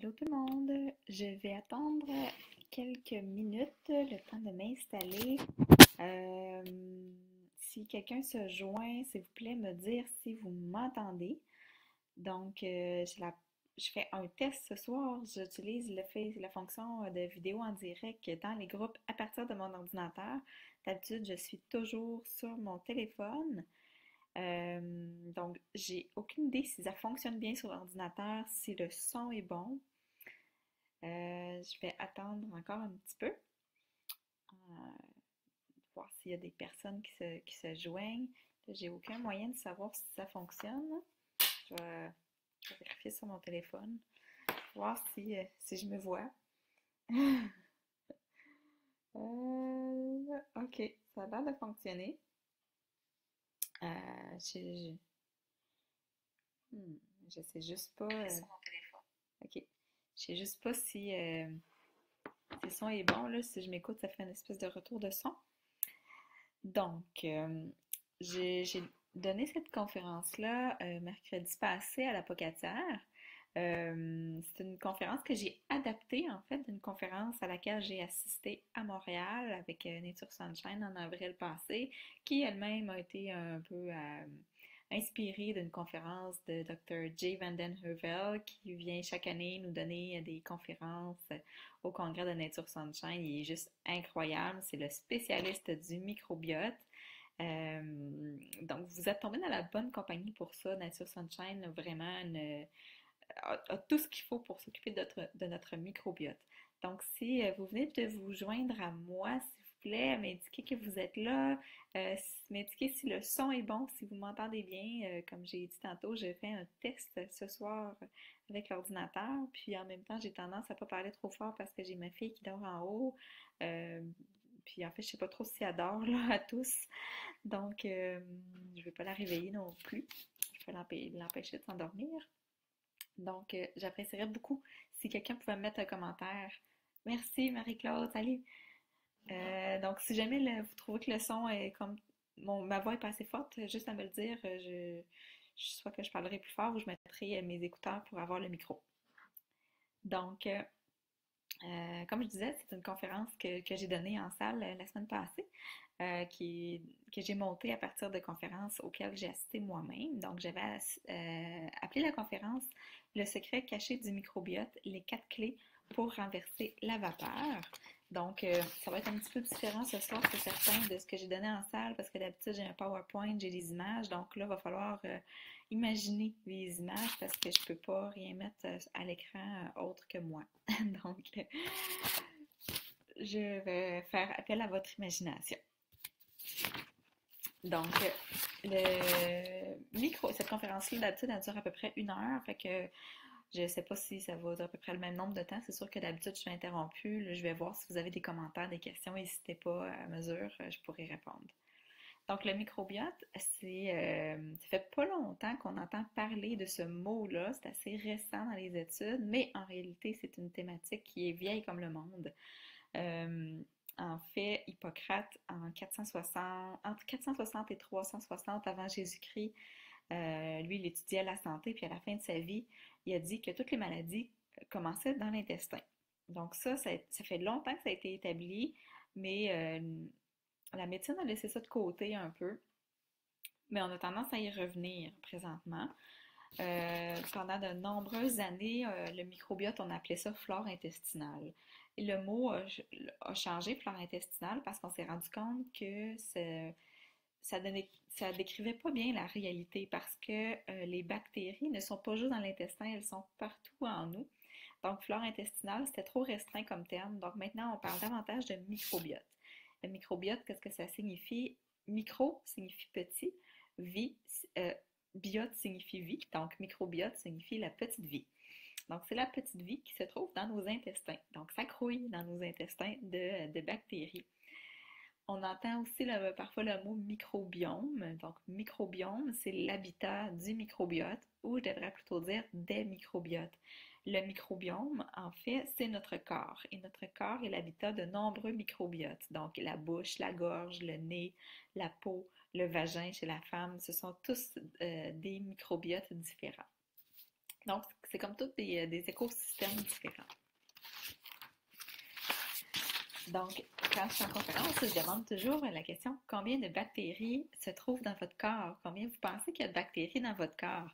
Allô tout le monde, je vais attendre quelques minutes, le temps de m'installer. Euh, Si quelqu'un se joint, s'il vous plaît, me dire si vous m'entendez. Donc, je fais un test ce soir. J'utilise la fonction de vidéo en direct dans les groupes à partir de mon ordinateur. D'habitude, je suis toujours sur mon téléphone. Euh, donc, j'ai aucune idée si ça fonctionne bien sur l'ordinateur, si le son est bon. Je vais attendre encore un petit peu, voir s'il y a des personnes qui se joignent. Là, j'ai aucun moyen de savoir si ça fonctionne. Je vais vérifier sur mon téléphone, voir si je me vois. Ok, ça a l'air de fonctionner. Euh, je, hmm, je sais juste pas. Ok, je sais juste pas si le son est bon, là. Si je m'écoute, ça fait une espèce de retour de son. Donc, j'ai donné cette conférence-là mercredi passé à la Pocatière. C'est une conférence que j'ai adaptée, en fait, d'une conférence à laquelle j'ai assisté à Montréal avec Nature Sunshine en avril passé, qui elle-même a été un peu inspirée d'une conférence de Dr. Jay Vanden Heuvel, qui vient chaque année nous donner des conférences au congrès de Nature Sunshine. Il est juste incroyable. C'est le spécialiste du microbiote. Donc, vous êtes tombé dans la bonne compagnie pour ça. Nature Sunshine a vraiment a tout ce qu'il faut pour s'occuper de notre microbiote. Donc, si vous venez de vous joindre à moi, s'il vous plaît, m'indiquez que vous êtes là, m'indiquez si le son est bon, si vous m'entendez bien. Comme j'ai dit tantôt, j'ai fait un test ce soir avec l'ordinateur, puis en même temps, j'ai tendance à ne pas parler trop fort parce que j'ai ma fille qui dort en haut. Euh, Puis en fait, je sais pas trop si elle dort là à tous. Donc, je vais pas la réveiller non plus. Je vais l'empêcher de s'endormir. Donc, j'apprécierais beaucoup si quelqu'un pouvait me mettre un commentaire. Merci Marie-Claude, salut! Donc, si jamais vous trouvez que le son est comme ma voix est pas assez forte, juste à me le dire, soit que je parlerai plus fort ou je mettrai mes écouteurs pour avoir le micro. Donc, comme je disais, c'est une conférence que j'ai donnée en salle la semaine passée, que j'ai montée à partir de conférences auxquelles j'ai assisté moi-même. Donc, j'avais appelé la conférence Le secret caché du microbiote, les 4 clés pour renverser la vapeur. Donc, ça va être un petit peu différent ce soir, c'est certain, de ce que j'ai donné en salle, parce que d'habitude, j'ai un PowerPoint, j'ai des images. Donc là, il va falloir imaginer les images parce que je ne peux pas rien mettre à l'écran autre que moi. Donc, je vais faire appel à votre imagination. Donc, cette conférence-là, d'habitude, elle dure à peu près 1 heure. Fait que je ne sais pas si ça va durer à peu près le même nombre de temps. C'est sûr que d'habitude, je suis interrompue. Là, je vais voir si vous avez des commentaires, des questions. N'hésitez pas à mesure, je pourrai répondre. Donc, le microbiote, ça fait pas longtemps qu'on entend parler de ce mot-là. C'est assez récent dans les études, mais en réalité, c'est une thématique qui est vieille comme le monde. Euh, En fait, Hippocrate, entre 460 et 360 avant Jésus-Christ, lui, il étudiait la santé, puis à la fin de sa vie, il a dit que toutes les maladies commençaient dans l'intestin. Donc ça fait longtemps que ça a été établi, mais la médecine a laissé ça de côté un peu, mais on a tendance à y revenir présentement. Pendant de nombreuses années, le microbiote, on appelait ça flore intestinale. Et le mot a changé, flore intestinale, parce qu'on s'est rendu compte que ça décrivait pas bien la réalité, parce que les bactéries ne sont pas juste dans l'intestin, elles sont partout en nous. Donc, flore intestinale, c'était trop restreint comme terme. Donc, maintenant, on parle davantage de microbiote. Le microbiote, qu'est-ce que ça signifie? Micro signifie petit, vie, euh, biote signifie vie, donc microbiote signifie la petite vie. Donc, c'est la petite vie qui se trouve dans nos intestins. Donc, ça grouille dans nos intestins de bactéries. On entend aussi parfois le mot microbiome. Donc, microbiome, c'est l'habitat du microbiote, ou je devrais plutôt dire des microbiotes. Le microbiome, en fait, c'est notre corps. Et notre corps est l'habitat de nombreux microbiotes. Donc, la bouche, la gorge, le nez, la peau, le vagin chez la femme, ce sont tous des microbiotes différents. Donc, c'est comme tous des écosystèmes différents. Donc, quand je suis en conférence, je demande toujours la question combien de bactéries se trouvent dans votre corps? Combien vous pensez qu'il y a de bactéries dans votre corps?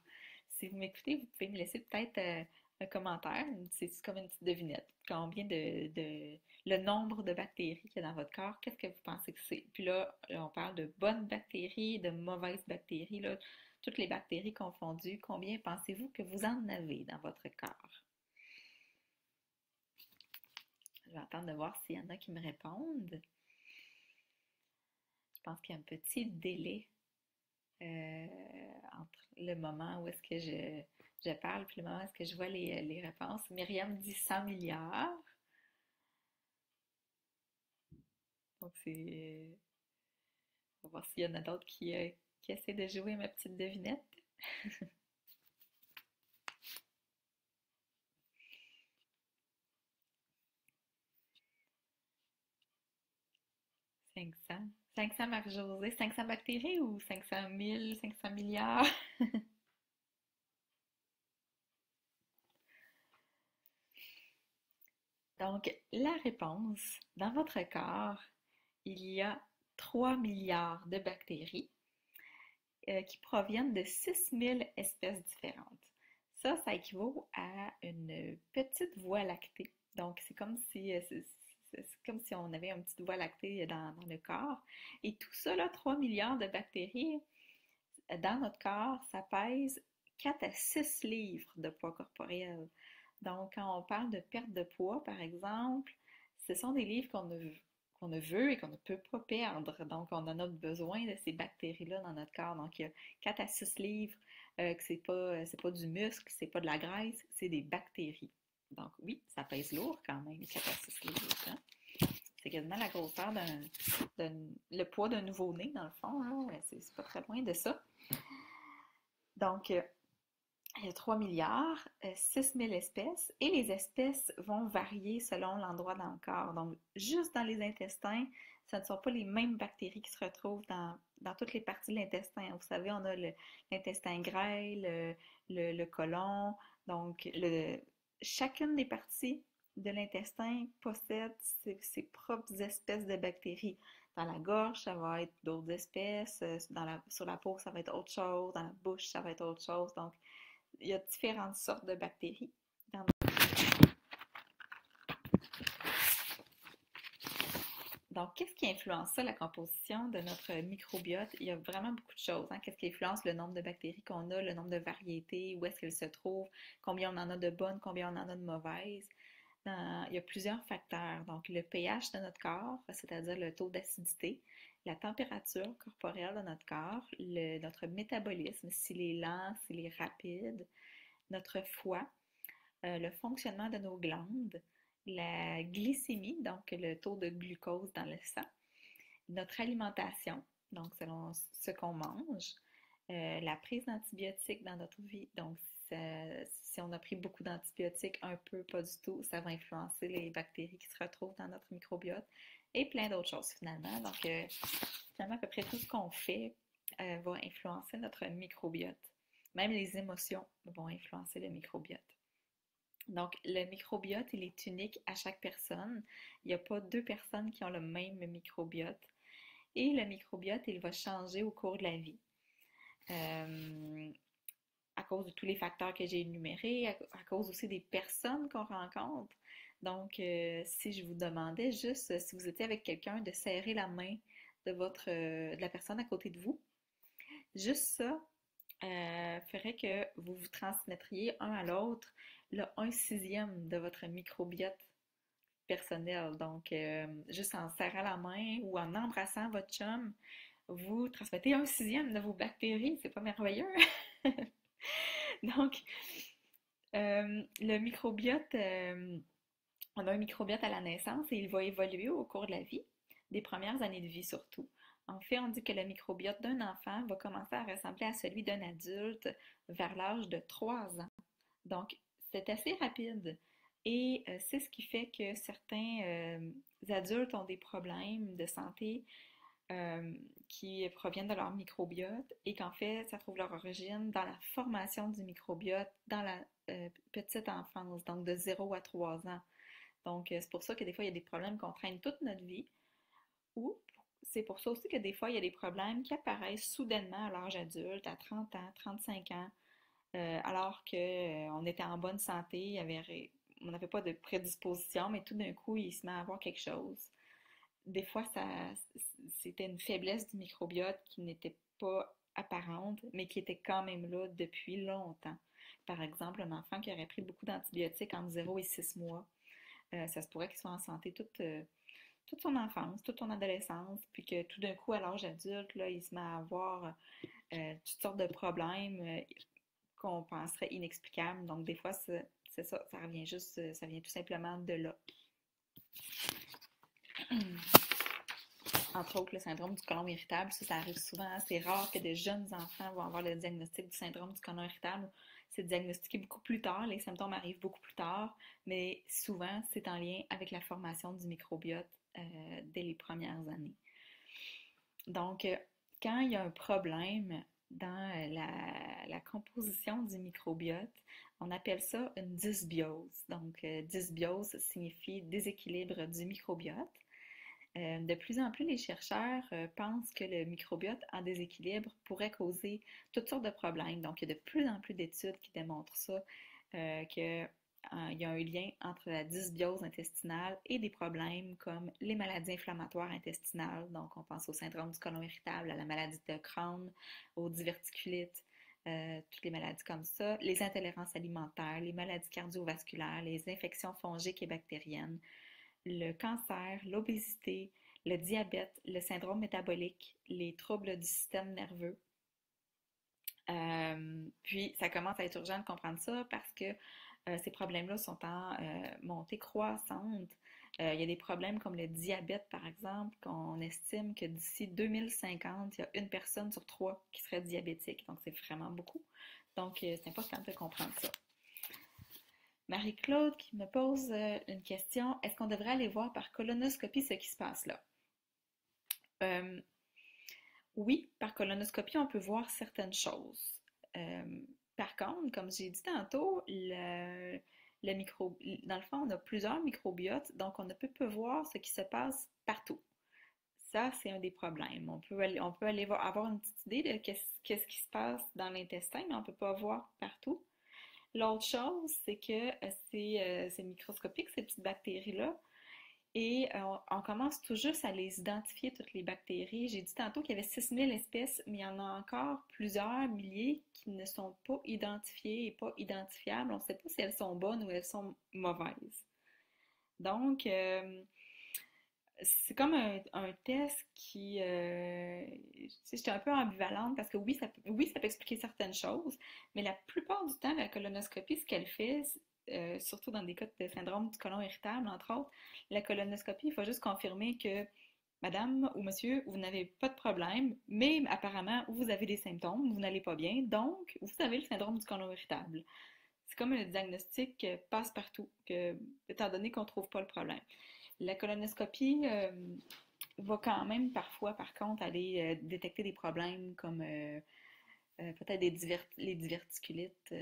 Si vous m'écoutez, vous pouvez me laisser peut-être un commentaire, c'est comme une petite devinette. Combien le nombre de bactéries qu'il y a dans votre corps, qu'est-ce que vous pensez que c'est? Puis là, on parle de bonnes bactéries, de mauvaises bactéries, là, toutes les bactéries confondues. Combien pensez-vous que vous en avez dans votre corps? Je vais attendre de voir s'il y en a qui me répondent. Je pense qu'il y a un petit délai euh, entre le moment où est-ce que je parle et le moment où est-ce que je vois les réponses. Myriam dit 100 milliards. Donc, on va voir s'il y en a d'autres qui essaient de jouer ma petite devinette. 500. 500 Marie-Josée. 500 bactéries ou 500 000, 500 milliards? Donc, la réponse, dans votre corps, il y a 3 milliards de bactéries qui proviennent de 6000 espèces différentes. Ça équivaut à une petite voie lactée. Donc, c'est comme si on avait une petite voie lactée dans le corps. Et tout ça, là, 3 milliards de bactéries dans notre corps, ça pèse 4 à 6 livres de poids corporel. Donc, quand on parle de perte de poids, par exemple, ce sont des livres qu'on ne veut et qu'on ne peut pas perdre. Donc, on en a besoin de ces bactéries-là dans notre corps. Donc, il y a 4 à 6 livres, que c'est pas du muscle, c'est pas de la graisse, c'est des bactéries. Donc, oui, ça pèse lourd quand même, 4 à 6 livres. Hein? C'est quasiment la grosseur le poids d'un nouveau-né, dans le fond. Là. C'est pas très loin de ça. Donc, il y a 3 milliards, 6 000 espèces, et les espèces vont varier selon l'endroit dans le corps. Donc, juste dans les intestins, ce ne sont pas les mêmes bactéries qui se retrouvent dans toutes les parties de l'intestin. Vous savez, on a l'intestin grêle, le côlon. Donc, chacune des parties de l'intestin possède ses propres espèces de bactéries. Dans la gorge, ça va être d'autres espèces. Sur la peau, ça va être autre chose. Dans la bouche, ça va être autre chose. Donc, il y a différentes sortes de bactéries. Donc, qu'est-ce qui influence ça, la composition de notre microbiote? Il y a vraiment beaucoup de choses. Hein? Qu'est-ce qui influence le nombre de bactéries qu'on a, le nombre de variétés, où est-ce qu'elles se trouvent, combien on en a de bonnes, combien on en a de mauvaises? Il y a plusieurs facteurs. Donc, le pH de notre corps, c'est-à-dire le taux d'acidité, la température corporelle de notre corps, notre métabolisme, s'il est lent, s'il est rapide, notre foie, le fonctionnement de nos glandes, la glycémie, donc le taux de glucose dans le sang, notre alimentation, donc selon ce qu'on mange, la prise d'antibiotiques dans notre vie, donc si on a pris beaucoup d'antibiotiques, un peu, pas du tout, ça va influencer les bactéries qui se retrouvent dans notre microbiote et plein d'autres choses finalement. Donc, finalement, à peu près tout ce qu'on fait va influencer notre microbiote. Même les émotions vont influencer le microbiote. Donc, le microbiote, il est unique à chaque personne. Il n'y a pas deux personnes qui ont le même microbiote. Et le microbiote, il va changer au cours de la vie. À cause de tous les facteurs que j'ai énumérés, à cause aussi des personnes qu'on rencontre. Donc, si je vous demandais juste, si vous étiez avec quelqu'un, de serrer la main de la personne à côté de vous, juste ça ferait que vous vous transmettriez un à l'autre le 1/6 de votre microbiote personnel. Donc, juste en serrant la main ou en embrassant votre chum, vous transmettez 1/6 de vos bactéries. C'est pas merveilleux? Donc, le microbiote, on a un microbiote à la naissance et il va évoluer au cours de la vie, des premières années de vie surtout. En fait, on dit que le microbiote d'un enfant va commencer à ressembler à celui d'un adulte vers l'âge de 3 ans. Donc, c'est assez rapide. Et c'est ce qui fait que certains adultes ont des problèmes de santé qui proviennent de leur microbiote et qu'en fait, ça trouve leur origine dans la formation du microbiote dans la petite enfance, donc de 0 à 3 ans. Donc, c'est pour ça que des fois, il y a des problèmes qu'on traîne toute notre vie ou c'est pour ça aussi que des fois, il y a des problèmes qui apparaissent soudainement à l'âge adulte, à 30 ans, 35 ans, alors qu'on était en bonne santé, on n'avait pas de prédisposition, mais tout d'un coup, il se met à avoir quelque chose. Des fois, c'était une faiblesse du microbiote qui n'était pas apparente, mais qui était quand même là depuis longtemps. Par exemple, un enfant qui aurait pris beaucoup d'antibiotiques entre 0 et 6 mois, ça se pourrait qu'il soit en santé toute son enfance, toute son adolescence, puis que tout d'un coup, à l'âge adulte, là, il se met à avoir toutes sortes de problèmes qu'on penserait inexplicables. Donc, des fois, c'est ça, ça revient juste, ça vient tout simplement de là. Entre autres, le syndrome du côlon irritable, ça arrive souvent. C'est rare que de jeunes enfants vont avoir le diagnostic du syndrome du côlon irritable. C'est diagnostiqué beaucoup plus tard, les symptômes arrivent beaucoup plus tard, mais souvent, c'est en lien avec la formation du microbiote dès les premières années. Donc, quand il y a un problème dans la composition du microbiote, on appelle ça une dysbiose. Donc, dysbiose signifie déséquilibre du microbiote. De plus en plus, les chercheurs pensent que le microbiote en déséquilibre pourrait causer toutes sortes de problèmes. Donc, il y a de plus en plus d'études qui démontrent ça, qu'il y a un lien entre la dysbiose intestinale et des problèmes comme les maladies inflammatoires intestinales. Donc, on pense au syndrome du côlon irritable, à la maladie de Crohn, aux diverticulites, toutes les maladies comme ça, les intolérances alimentaires, les maladies cardiovasculaires, les infections fongiques et bactériennes, le cancer, l'obésité, le diabète, le syndrome métabolique, les troubles du système nerveux. Puis, ça commence à être urgent de comprendre ça parce que ces problèmes-là sont en montée croissante. Il y a des problèmes comme le diabète, par exemple, qu'on estime que d'ici 2050, il y a une personne sur 3 qui serait diabétique. Donc, c'est vraiment beaucoup. Donc, c'est important de comprendre ça. Marie-Claude qui me pose une question. Est-ce qu'on devrait aller voir par colonoscopie ce qui se passe là? Oui, par colonoscopie, on peut voir certaines choses. Par contre, comme j'ai dit tantôt, dans le fond, on a plusieurs microbiotes, donc on ne peut pas voir ce qui se passe partout. Ça, c'est un des problèmes. On peut aller avoir une petite idée de qu'est-ce qui se passe dans l'intestin, mais on ne peut pas voir partout. L'autre chose, c'est que c'est microscopique, ces petites bactéries-là, et on commence tout juste à les identifier, toutes les bactéries. J'ai dit tantôt qu'il y avait 6000 espèces, mais il y en a encore plusieurs milliers qui ne sont pas identifiées et pas identifiables. On ne sait pas si elles sont bonnes ou elles sont mauvaises. Donc, c'est comme un test qui... j'étais un peu ambivalente parce que oui, ça peut expliquer certaines choses, mais la plupart du temps, la colonoscopie, ce qu'elle fait, surtout dans des cas de syndrome du côlon irritable, entre autres, la colonoscopie, il faut juste confirmer que madame ou monsieur, vous n'avez pas de problème, mais apparemment, vous avez des symptômes, vous n'allez pas bien, donc vous avez le syndrome du côlon irritable. C'est comme un diagnostic passe-partout, étant donné qu'on ne trouve pas le problème. La colonoscopie va quand même parfois, par contre, aller détecter des problèmes comme peut-être les diverticulites,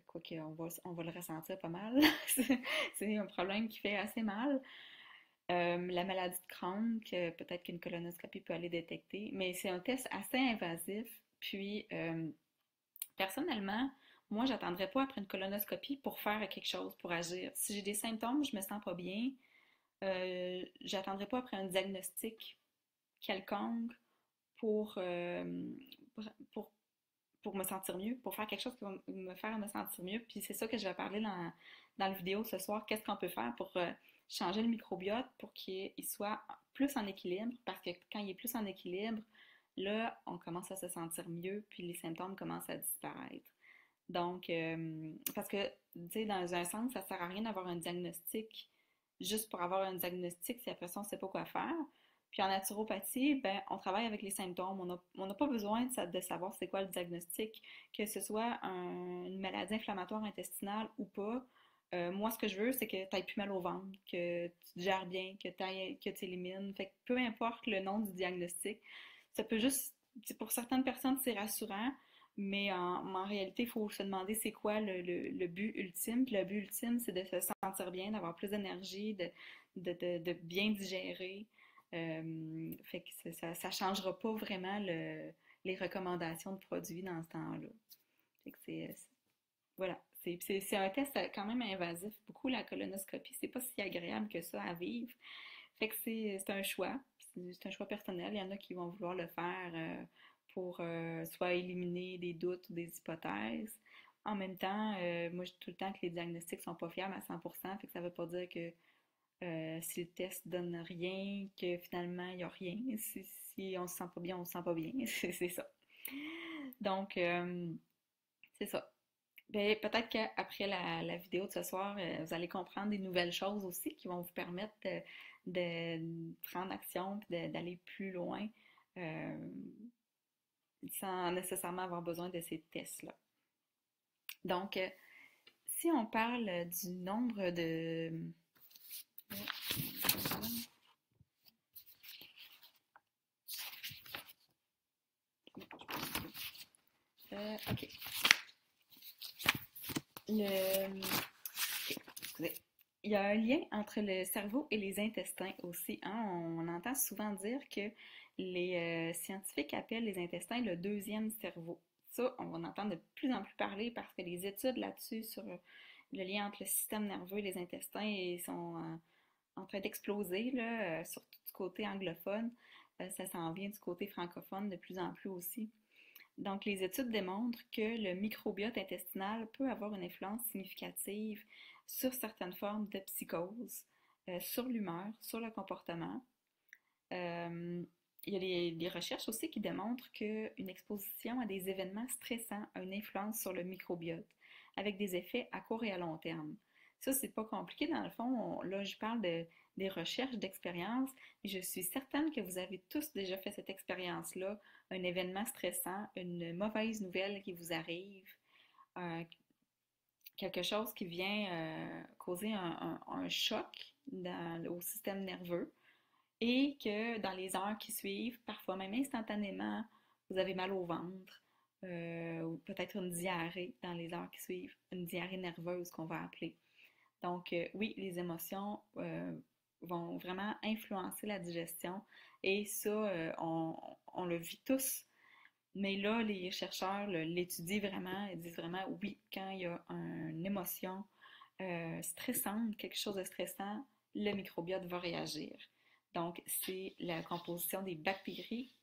quoique on va le ressentir pas mal. C'est un problème qui fait assez mal. La maladie de Crohn, que peut-être qu'une colonoscopie peut aller détecter, mais c'est un test assez invasif. Puis, personnellement, moi, j'attendrais pas après une colonoscopie pour faire quelque chose, pour agir. Si j'ai des symptômes, je me sens pas bien, j'attendrai pas après un diagnostic quelconque pour, pour, pour me sentir mieux, pour faire quelque chose qui va me faire me sentir mieux. Puis c'est ça que je vais parler dans la vidéo ce soir. Qu'est-ce qu'on peut faire pour changer le microbiote pour qu'il soit plus en équilibre? Parce que quand il est plus en équilibre, là, on commence à se sentir mieux, puis les symptômes commencent à disparaître. Donc, parce que, tu sais, dans un sens, ça sert à rien d'avoir un diagnostic juste pour avoir un diagnostic si après ça, on ne sait pas quoi faire. Puis en naturopathie, ben, on travaille avec les symptômes. On n'a pas besoin de savoir c'est quoi le diagnostic, que ce soit une maladie inflammatoire intestinale ou pas. Moi, ce que je veux, c'est que tu n'aies plus mal au ventre, que tu te gères bien, que tu élimines. Fait que peu importe le nom du diagnostic, ça peut juste, pour certaines personnes, c'est rassurant, mais en réalité, il faut se demander c'est quoi le but ultime. Puis le but ultime, c'est de se sentir bien, d'avoir plus d'énergie, de bien digérer. Fait que ça changera pas vraiment les recommandations de produits dans ce temps-là. Fait que voilà, c'est un test quand même invasif. Beaucoup la colonoscopie, c'est pas si agréable que ça à vivre. Fait que c'est un choix. C'est un choix personnel. Il y en a qui vont vouloir le faire pour soit éliminer des doutes ou des hypothèses. En même temps, moi je dis tout le temps que les diagnostics sont pas fiables à 100%, fait que ça veut pas dire que si le test donne rien, que finalement il n'y a rien. Si on se sent pas bien, on se sent pas bien. C'est ça. Donc, c'est ça. Ben, peut-être qu'après la vidéo de ce soir, vous allez comprendre des nouvelles choses aussi qui vont vous permettre de prendre action et d'aller plus loin euh, sans nécessairement avoir besoin de ces tests-là. Donc, si on parle du nombre de... OK. Excusez. Il y a un lien entre le cerveau et les intestins aussi, hein. On entend souvent dire que les scientifiques appellent les intestins le deuxième cerveau. Ça, on va en entendre de plus en plus parler parce que les études là-dessus sur le lien entre le système nerveux et les intestins sont en train d'exploser, là, surtout du côté anglophone. Ça s'en vient du côté francophone de plus en plus aussi. Donc, les études démontrent que le microbiote intestinal peut avoir une influence significative sur certaines formes de psychose, sur l'humeur, sur le comportement. Euh, il y a des recherches aussi qui démontrent qu'une exposition à des événements stressants a une influence sur le microbiote, avec des effets à court et à long terme. Ça, c'est pas compliqué dans le fond. Là, je parle des recherches, d'expériences, mais je suis certaine que vous avez tous déjà fait cette expérience-là, un événement stressant, une mauvaise nouvelle qui vous arrive, euh, quelque chose qui vient causer un choc au système nerveux et que dans les heures qui suivent, parfois même instantanément, vous avez mal au ventre ou peut-être une diarrhée dans les heures qui suivent, une diarrhée nerveuse qu'on va appeler. Donc, oui, les émotions vont vraiment influencer la digestion et ça, on le vit tous. Mais là, les chercheurs l'étudient vraiment, ils disent vraiment, oui, quand il y a une émotion stressante, quelque chose de stressant, le microbiote va réagir. Donc, c'est la composition des bactéries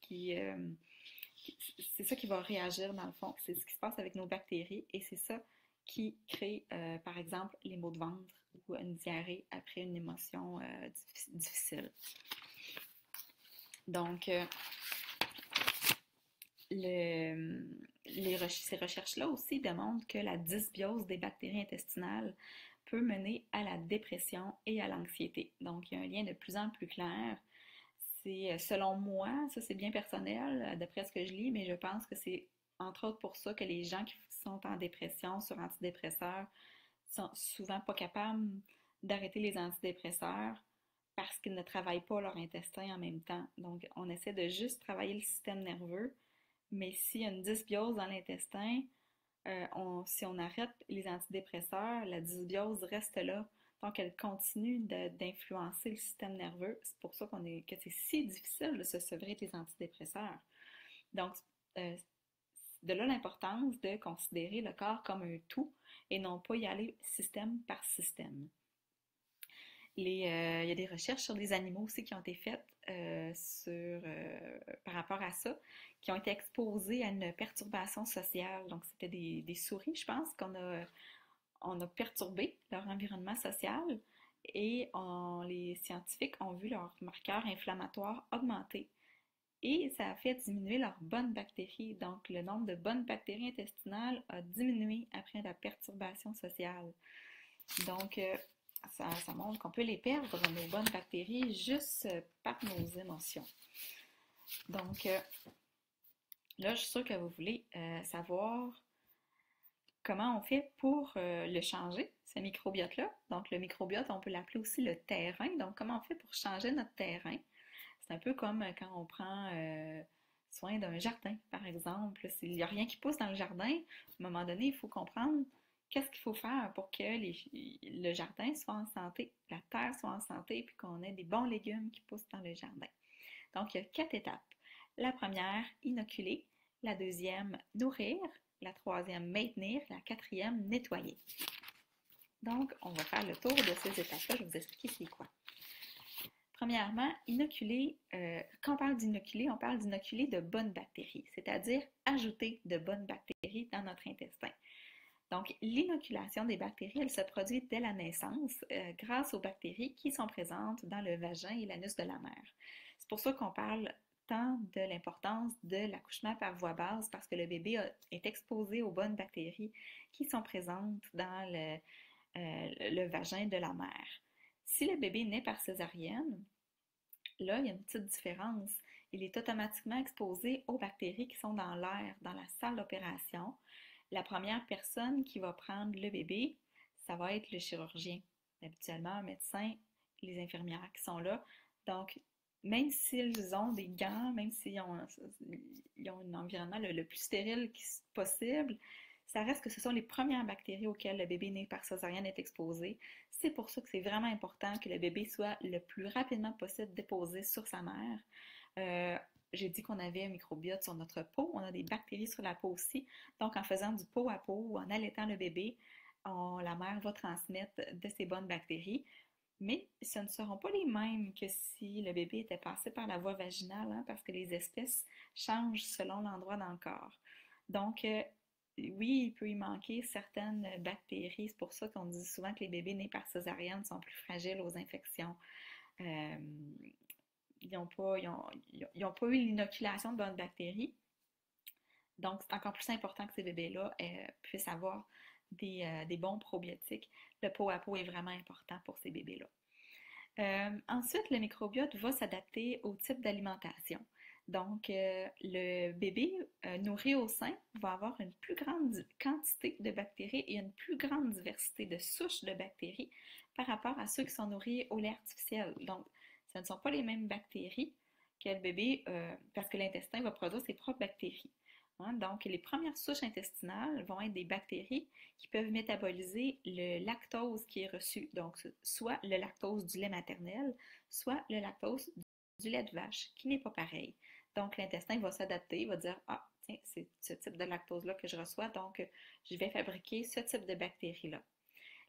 c'est ça qui va réagir dans le fond. C'est ce qui se passe avec nos bactéries et c'est ça qui crée, par exemple, les maux de ventre ou une diarrhée après une émotion difficile. Donc, ces recherches-là aussi démontrent que la dysbiose des bactéries intestinales peut mener à la dépression et à l'anxiété. Donc, il y a un lien de plus en plus clair. C'est, selon moi, ça c'est bien personnel, d'après ce que je lis, mais je pense que c'est entre autres pour ça que les gens qui sont en dépression sur antidépresseurs sont souvent pas capables d'arrêter les antidépresseurs parce qu'ils ne travaillent pas leur intestin en même temps. Donc, on essaie de juste travailler le système nerveux, mais s'il y a une dysbiose dans l'intestin, si on arrête les antidépresseurs, la dysbiose reste là. Donc, elle continue d'influencer le système nerveux. C'est pour ça que c'est si difficile de se sevrer des antidépresseurs. Donc, euh, de là l'importance de considérer le corps comme un tout et non pas y aller système par système. Il y a des recherches sur des animaux aussi qui ont été faites par rapport à ça, qui ont été exposés à une perturbation sociale. Donc, c'était des souris, je pense, on a perturbé leur environnement social et les scientifiques ont vu leurs marqueurs inflammatoires augmenter. Et ça a fait diminuer leurs bonnes bactéries. Donc, le nombre de bonnes bactéries intestinales a diminué après la perturbation sociale. Donc, ça montre qu'on peut les perdre, nos bonnes bactéries, juste par nos émotions. Donc, là, je suis sûre que vous voulez savoir comment on fait pour le changer, ce microbiote-là. Donc, le microbiote, on peut l'appeler aussi le terrain. Donc, comment on fait pour changer notre terrain? C'est un peu comme quand on prend soin d'un jardin, par exemple. S'il n'y a rien qui pousse dans le jardin, à un moment donné, il faut comprendre qu'est-ce qu'il faut faire pour que le jardin soit en santé, la terre soit en santé, puis qu'on ait des bons légumes qui poussent dans le jardin. Donc, il y a 4 étapes. La première, inoculer. La deuxième, nourrir. La troisième, maintenir. La quatrième, nettoyer. Donc, on va faire le tour de ces étapes-là. Je vais vous expliquer c'est quoi. Premièrement, inoculer, quand on parle d'inoculer de bonnes bactéries, c'est-à-dire ajouter de bonnes bactéries dans notre intestin. Donc, l'inoculation des bactéries, elle se produit dès la naissance grâce aux bactéries qui sont présentes dans le vagin et l'anus de la mère. C'est pour ça qu'on parle tant de l'importance de l'accouchement par voie basse parce que le bébé est exposé aux bonnes bactéries qui sont présentes dans le vagin de la mère. Si le bébé naît par césarienne, là, il y a une petite différence. Il est automatiquement exposé aux bactéries qui sont dans l'air, dans la salle d'opération. La première personne qui va prendre le bébé, ça va être le chirurgien. Habituellement, un médecin, les infirmières qui sont là. Donc, même s'ils ont des gants, même s'ils ont un environnement le plus stérile possible, ça reste que ce sont les premières bactéries auxquelles le bébé né par césarienne est exposé. C'est pour ça que c'est vraiment important que le bébé soit le plus rapidement possible déposé sur sa mère. J'ai dit qu'on avait un microbiote sur notre peau, on a des bactéries sur la peau aussi. Donc, en faisant du peau à peau ou en allaitant le bébé, la mère va transmettre de ces bonnes bactéries. Mais ce ne seront pas les mêmes que si le bébé était passé par la voie vaginale, hein, parce que les espèces changent selon l'endroit dans le corps. Donc, oui, il peut y manquer certaines bactéries. C'est pour ça qu'on dit souvent que les bébés nés par césarienne sont plus fragiles aux infections. Euh, ils n'ont pas, pas eu l'inoculation de bonnes bactéries. Donc, c'est encore plus important que ces bébés-là puissent avoir des bons probiotiques. Le pot à peau est vraiment important pour ces bébés-là. Ensuite, le microbiote va s'adapter au type d'alimentation. Donc, le bébé nourri au sein va avoir une plus grande quantité de bactéries et une plus grande diversité de souches de bactéries par rapport à ceux qui sont nourris au lait artificiel. Donc, ce ne sont pas les mêmes bactéries que le bébé, parce que l'intestin va produire ses propres bactéries. Hein? Donc, les premières souches intestinales vont être des bactéries qui peuvent métaboliser le lactose qui est reçu. Donc, soit le lactose du lait maternel, soit le lactose du lait de vache, qui n'est pas pareil. Donc, l'intestin va s'adapter, il va dire, ah, tiens, c'est ce type de lactose-là que je reçois, donc je vais fabriquer ce type de bactéries-là.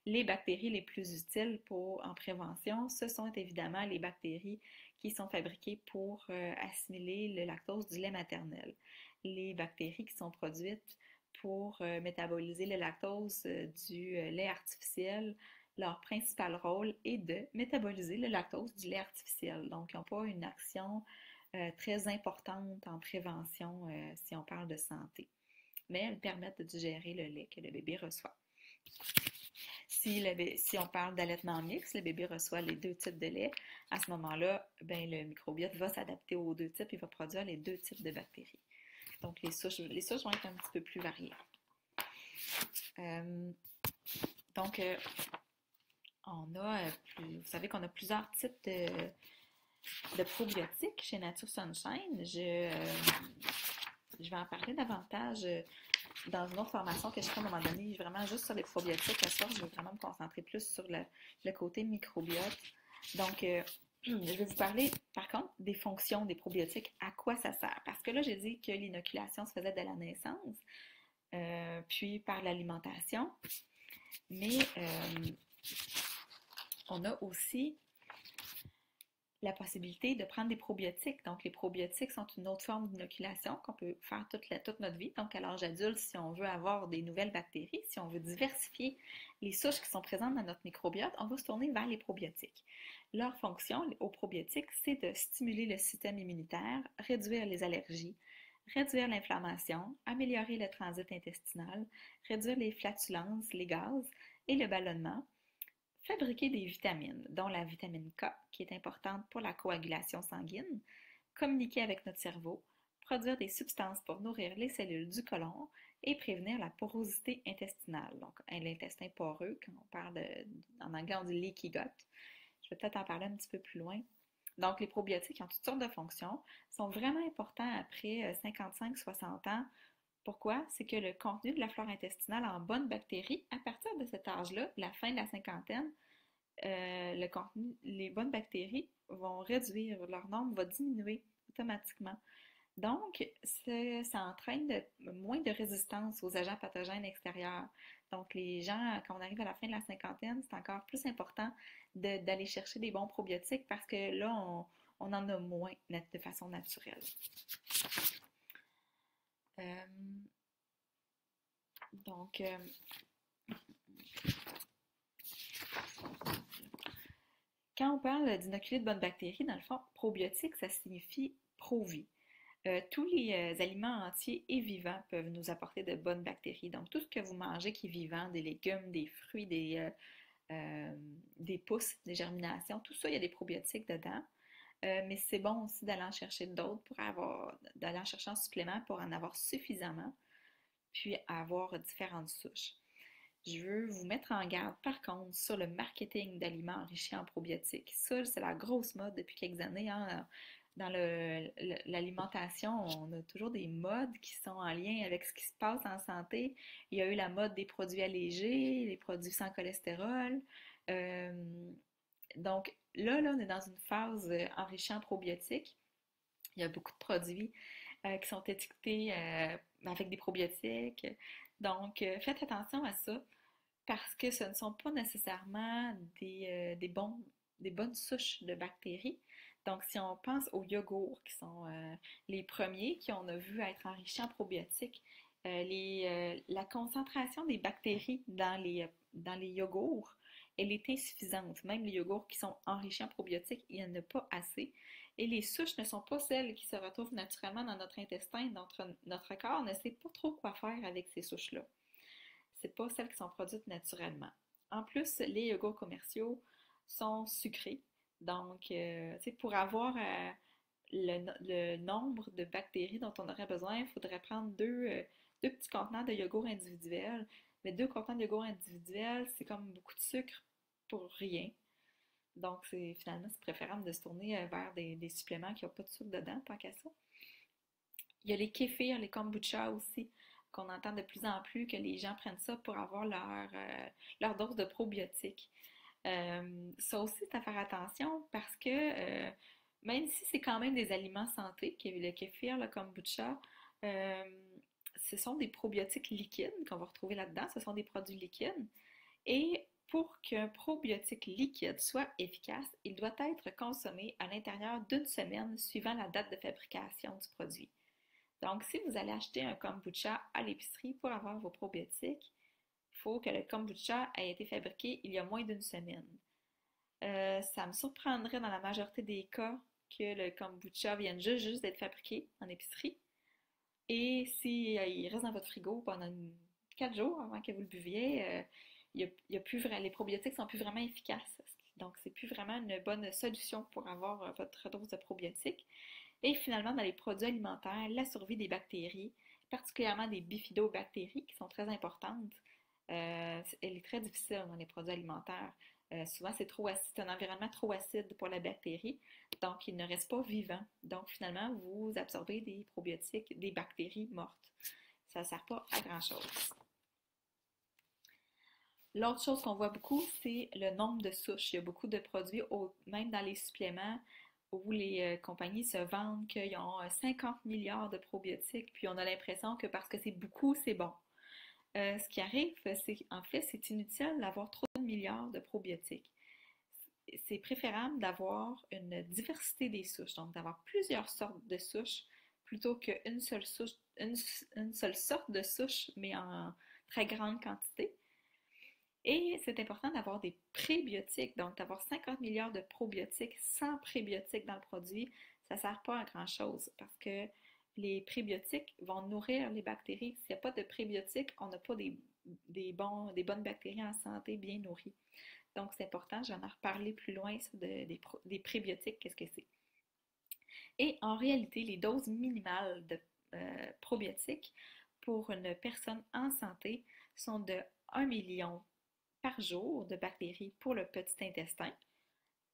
Les bactéries les plus utiles en prévention, ce sont évidemment les bactéries qui sont fabriquées pour assimiler le lactose du lait maternel. Les bactéries qui sont produites pour métaboliser le lactose du lait artificiel, leur principal rôle est de métaboliser le lactose du lait artificiel. Donc, ils n'ont pas une action très importante en prévention si on parle de santé. Mais elles permettent de digérer le lait que le bébé reçoit. Si on parle d'allaitement mixte, le bébé reçoit les deux types de lait. À ce moment-là, ben, le microbiote va s'adapter aux deux types et va produire les deux types de bactéries. Donc, les souches vont être un petit peu plus variées. Donc, vous savez qu'on a plusieurs types de probiotiques chez Nature Sunshine. Je vais en parler davantage dans une autre formation que je ferai à un moment donné, vraiment juste sur les probiotiques. À ce soir, je vais vraiment me concentrer plus sur le côté microbiote. Donc, je vais vous parler, par contre, des fonctions des probiotiques, à quoi ça sert. Parce que là, j'ai dit que l'inoculation se faisait dès la naissance, puis par l'alimentation. Mais on a aussi la possibilité de prendre des probiotiques. Donc, les probiotiques sont une autre forme d'inoculation qu'on peut faire toute notre vie. Donc, à l'âge adulte, si on veut avoir des nouvelles bactéries, si on veut diversifier les souches qui sont présentes dans notre microbiote, on va se tourner vers les probiotiques. Leur fonction aux probiotiques, c'est de stimuler le système immunitaire, réduire les allergies, réduire l'inflammation, améliorer le transit intestinal, réduire les flatulences, les gaz et le ballonnement, fabriquer des vitamines, dont la vitamine K, qui est importante pour la coagulation sanguine, communiquer avec notre cerveau, produire des substances pour nourrir les cellules du côlon et prévenir la porosité intestinale. Donc, l'intestin poreux, quand on parle en anglais, on dit leaky gut. Je vais peut-être en parler un petit peu plus loin. Donc, les probiotiques ont toutes sortes de fonctions, sont vraiment importants après 55-60 ans. Pourquoi? C'est que le contenu de la flore intestinale en bonnes bactéries, à partir de cet âge-là, la fin de la cinquantaine, le contenu, les bonnes bactéries vont réduire, leur nombre va diminuer automatiquement. Donc, ça entraîne moins de résistance aux agents pathogènes extérieurs. Donc, les gens, quand on arrive à la fin de la cinquantaine, c'est encore plus important d'aller chercher des bons probiotiques parce que là, on en a moins de façon naturelle. Euh, donc, quand on parle d'inoculer de bonnes bactéries, dans le fond, probiotique, ça signifie pro-vie. Tous les aliments entiers et vivants peuvent nous apporter de bonnes bactéries. Donc, tout ce que vous mangez qui est vivant, des légumes, des fruits, des pousses, des germinations, tout ça, il y a des probiotiques dedans. Mais c'est bon aussi d'aller en chercher d'autres d'aller en chercher un supplément pour en avoir suffisamment, puis avoir différentes souches. Je veux vous mettre en garde, par contre, sur le marketing d'aliments enrichis en probiotiques. Ça, c'est la grosse mode depuis quelques années, hein. Dans l'alimentation, on a toujours des modes qui sont en lien avec ce qui se passe en santé. Il y a eu la mode des produits allégés, les produits sans cholestérol. Euh, donc là, on est dans une phase enrichie en probiotiques. Il y a beaucoup de produits qui sont étiquetés avec des probiotiques. Donc, faites attention à ça parce que ce ne sont pas nécessairement des bonnes souches de bactéries. Donc, si on pense aux yogourts, qui sont les premiers qu'on a vu être enrichis en probiotiques, la concentration des bactéries dans les yogourts, elle est insuffisante. Même les yogourts qui sont enrichis en probiotiques, il n'y en a pas assez. Et les souches ne sont pas celles qui se retrouvent naturellement dans notre intestin. Notre corps ne sait pas trop quoi faire avec ces souches-là. C'est pas celles qui sont produites naturellement. En plus, les yogourts commerciaux sont sucrés. Donc, pour avoir le nombre de bactéries dont on aurait besoin, il faudrait prendre deux petits contenants de yogourt individuels. Mais deux contenants de yogourt individuels, c'est comme beaucoup de sucre pour rien. Donc, finalement, c'est préférable de se tourner vers des suppléments qui n'ont pas de sucre dedans, tant qu'à ça. Il y a les kéfirs, les kombucha aussi, qu'on entend de plus en plus que les gens prennent ça pour avoir leur dose de probiotiques. Ça aussi, c'est à faire attention parce que même si c'est quand même des aliments santé, le kéfir, le kombucha, euh, ce sont des probiotiques liquides qu'on va retrouver là-dedans, ce sont des produits liquides. Et pour qu'un probiotique liquide soit efficace, il doit être consommé à l'intérieur d'une semaine suivant la date de fabrication du produit. Donc, si vous allez acheter un kombucha à l'épicerie pour avoir vos probiotiques, il faut que le kombucha ait été fabriqué il y a moins d'une semaine. Ça me surprendrait dans la majorité des cas que le kombucha vienne juste d'être fabriqué en épicerie. Et s'il reste dans votre frigo pendant 4 jours avant que vous le buviez, il y a plus les probiotiques sont plus vraiment efficaces. Donc, c'est plus vraiment une bonne solution pour avoir votre dose de probiotiques. Et finalement, dans les produits alimentaires, la survie des bactéries, particulièrement des bifidobactéries qui sont très importantes, elle est très difficile dans les produits alimentaires. Souvent, c'est un environnement trop acide pour la bactérie, donc il ne reste pas vivant. Donc finalement, vous absorbez des probiotiques, des bactéries mortes. Ça ne sert pas à grand-chose. L'autre chose qu'on voit beaucoup, c'est le nombre de souches. Il y a beaucoup de produits, même dans les suppléments, où les compagnies se vendent qu'ils ont 50 milliards de probiotiques, puis on a l'impression que parce que c'est beaucoup, c'est bon. Ce qui arrive, en fait, c'est inutile d'avoir trop de milliards de probiotiques. C'est préférable d'avoir une diversité des souches, donc d'avoir plusieurs sortes de souches plutôt qu'une seule souche, une seule sorte de souche, mais en très grande quantité. Et c'est important d'avoir des prébiotiques, donc d'avoir 50 milliards de probiotiques sans prébiotiques dans le produit, ça ne sert pas à grand-chose parce que les prébiotiques vont nourrir les bactéries. S'il n'y a pas de prébiotiques, on n'a pas des bonnes bactéries en santé bien nourries. Donc, c'est important, j'en ai reparlé plus loin des prébiotiques, qu'est-ce que c'est. Et en réalité, les doses minimales de probiotiques pour une personne en santé sont de 1 million par jour de bactéries pour le petit intestin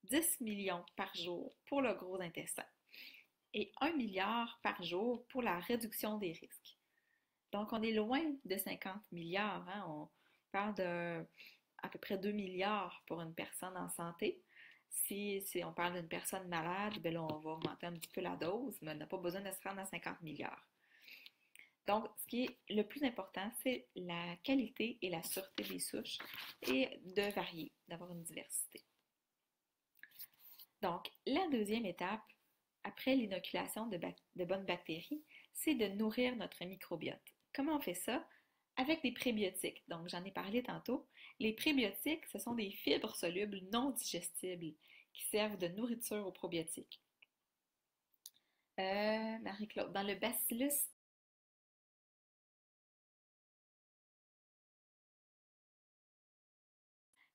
10 millions par jour pour le gros intestin et 1 milliard par jour pour la réduction des risques. Donc, on est loin de 50 milliards. Hein? On parle de à peu près 2 milliards pour une personne en santé. Si on parle d'une personne malade, bien là, on va augmenter un petit peu la dose, mais on n'a pas besoin de se rendre à 50 milliards. Donc, ce qui est le plus important, c'est la qualité et la sûreté des souches et de varier, d'avoir une diversité. Donc, la deuxième étape, après l'inoculation de bonnes bactéries, c'est de nourrir notre microbiote. Comment on fait ça? Avec des prébiotiques. Donc, j'en ai parlé tantôt. Les prébiotiques, ce sont des fibres solubles non digestibles qui servent de nourriture aux probiotiques. Marie-Claude, dans le Bacillus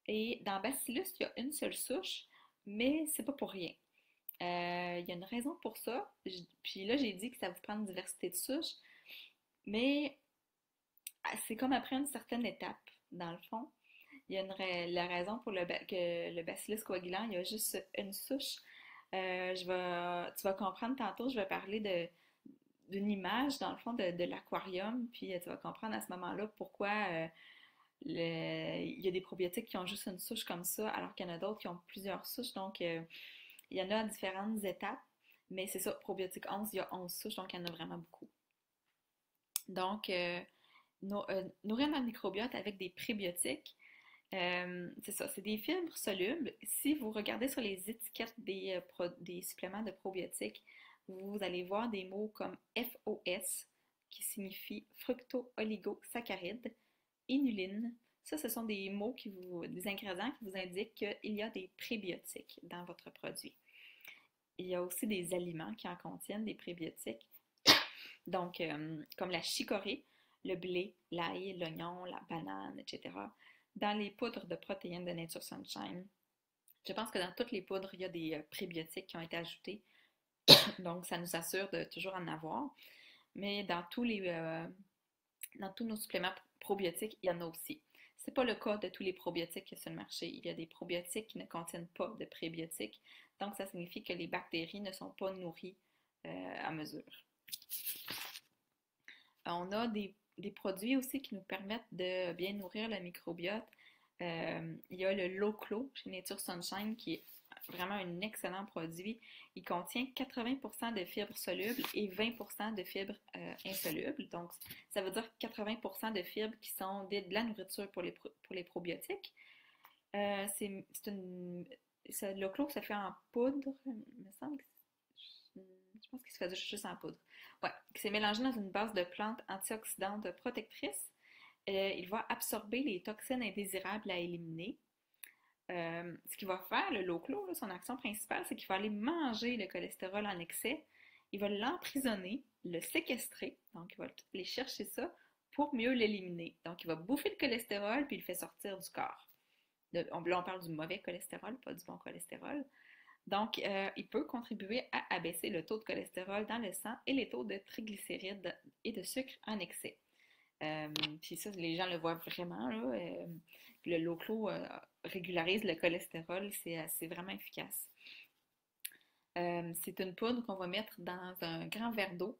et dans Bacillus, il y a une seule souche, mais c'est pas pour rien. Il y a une raison pour ça. Puis là, j'ai dit que ça vous prend une diversité de souches, mais c'est comme après une certaine étape, dans le fond. Il y a la raison pour que le bacillus coagulant, il y a juste une souche. Tu vas comprendre tantôt, je vais parler d'une image, dans le fond, de l'aquarium, puis tu vas comprendre à ce moment-là pourquoi il y a des probiotiques qui ont juste une souche comme ça, alors qu'il y en a d'autres qui ont plusieurs souches. Donc, il y en a à différentes étapes, mais c'est ça, probiotique 11, il y a 11 souches, donc il y en a vraiment beaucoup. Donc, nourrir notre microbiote avec des prébiotiques, c'est ça, c'est des fibres solubles. Si vous regardez sur les étiquettes des suppléments de probiotiques, vous allez voir des mots comme FOS, qui signifie fructo-oligosaccharide, inuline. Ça, ce sont des mots des ingrédients qui vous indiquent qu'il y a des prébiotiques dans votre produit. Il y a aussi des aliments qui en contiennent, des prébiotiques. Donc, comme la chicorée, le blé, l'ail, l'oignon, la banane, etc. Dans les poudres de protéines de Nature Sunshine, je pense que dans toutes les poudres, il y a des prébiotiques qui ont été ajoutés. Donc, ça nous assure de toujours en avoir. Mais dans tous nos suppléments probiotiques, il y en a aussi. Ce n'est pas le cas de tous les probiotiques qu'il y a sur le marché. Il y a des probiotiques qui ne contiennent pas de prébiotiques. Donc, ça signifie que les bactéries ne sont pas nourries à mesure. On a des produits aussi qui nous permettent de bien nourrir le microbiote. Il y a le Loclo chez Nature Sunshine qui est vraiment un excellent produit. Il contient 80% de fibres solubles et 20% de fibres insolubles. Donc, ça veut dire 80% de fibres qui sont de la nourriture pour les probiotiques. Le Loclo se fait en poudre, il me semble. Je pense qu'il se fait juste en poudre. Ouais, qui s'est mélangé dans une base de plantes antioxydantes protectrices. Il va absorber les toxines indésirables à éliminer. Ce qu'il va faire, le Loclo, son action principale, c'est qu'il va aller manger le cholestérol en excès. Il va l'emprisonner, le séquestrer, donc il va aller chercher ça pour mieux l'éliminer. Donc il va bouffer le cholestérol puis il le fait sortir du corps. Là, on parle du mauvais cholestérol, pas du bon cholestérol. Donc, il peut contribuer à abaisser le taux de cholestérol dans le sang et les taux de triglycérides et de sucre en excès. Puis ça, les gens le voient vraiment, là. Le Loclo régularise le cholestérol, c'est vraiment efficace. C'est une poudre qu'on va mettre dans un grand verre d'eau,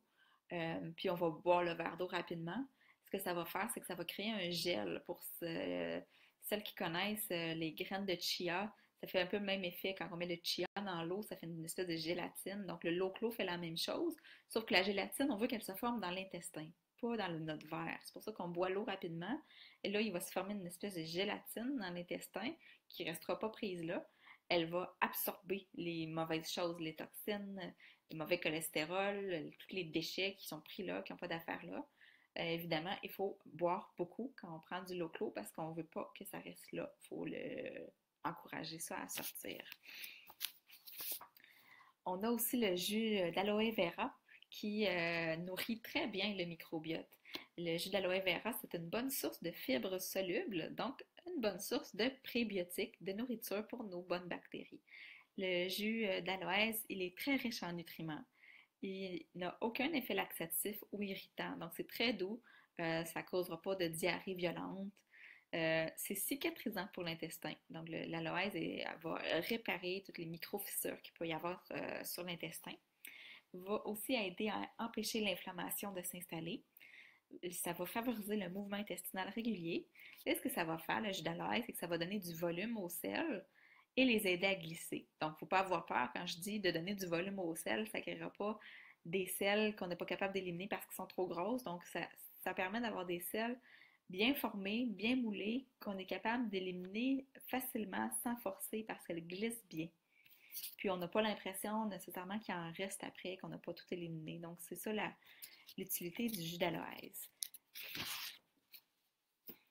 puis on va boire le verre d'eau rapidement. Ce que ça va faire, c'est que ça va créer un gel pour celles qui connaissent les graines de chia. Ça fait un peu le même effet quand on met le chia dans l'eau, ça fait une espèce de gélatine. Donc le Loclo fait la même chose, sauf que la gélatine, on veut qu'elle se forme dans l'intestin, pas dans notre verre. C'est pour ça qu'on boit l'eau rapidement. Et là, il va se former une espèce de gélatine dans l'intestin qui ne restera pas prise là. Elle va absorber les mauvaises choses, les toxines, le mauvais cholestérol, tous les déchets qui sont pris là, qui n'ont pas d'affaires là. Évidemment, il faut boire beaucoup quand on prend du Loclo parce qu'on ne veut pas que ça reste là. Il faut encourager ça à sortir. On a aussi le jus d'aloe vera qui nourrit très bien le microbiote. Le jus d'aloe vera, c'est une bonne source de fibres solubles, donc une bonne source de prébiotiques, de nourriture pour nos bonnes bactéries. Le jus d'aloès, il est très riche en nutriments. Il n'a aucun effet laxatif ou irritant, donc c'est très doux. Ça ne causera pas de diarrhée violente. c'est cicatrisant pour l'intestin. Donc, l'aloès va réparer toutes les micro-fissures qu'il peut y avoir sur l'intestin. Va aussi aider à empêcher l'inflammation de s'installer. Ça va favoriser le mouvement intestinal régulier. Et ce que ça va faire, le jus d'aloès, c'est que ça va donner du volume aux selles et les aider à glisser. Donc, il ne faut pas avoir peur quand je dis de donner du volume aux selles, ça ne créera pas des selles qu'on n'est pas capable d'éliminer parce qu'elles sont trop grosses. Donc, ça permet d'avoir des selles bien formées, bien moulées, qu'on est capable d'éliminer facilement sans forcer parce qu'elles glissent bien. Puis on n'a pas l'impression nécessairement qu'il en reste après, qu'on n'a pas tout éliminé. Donc c'est ça l'utilité du jus d'aloès.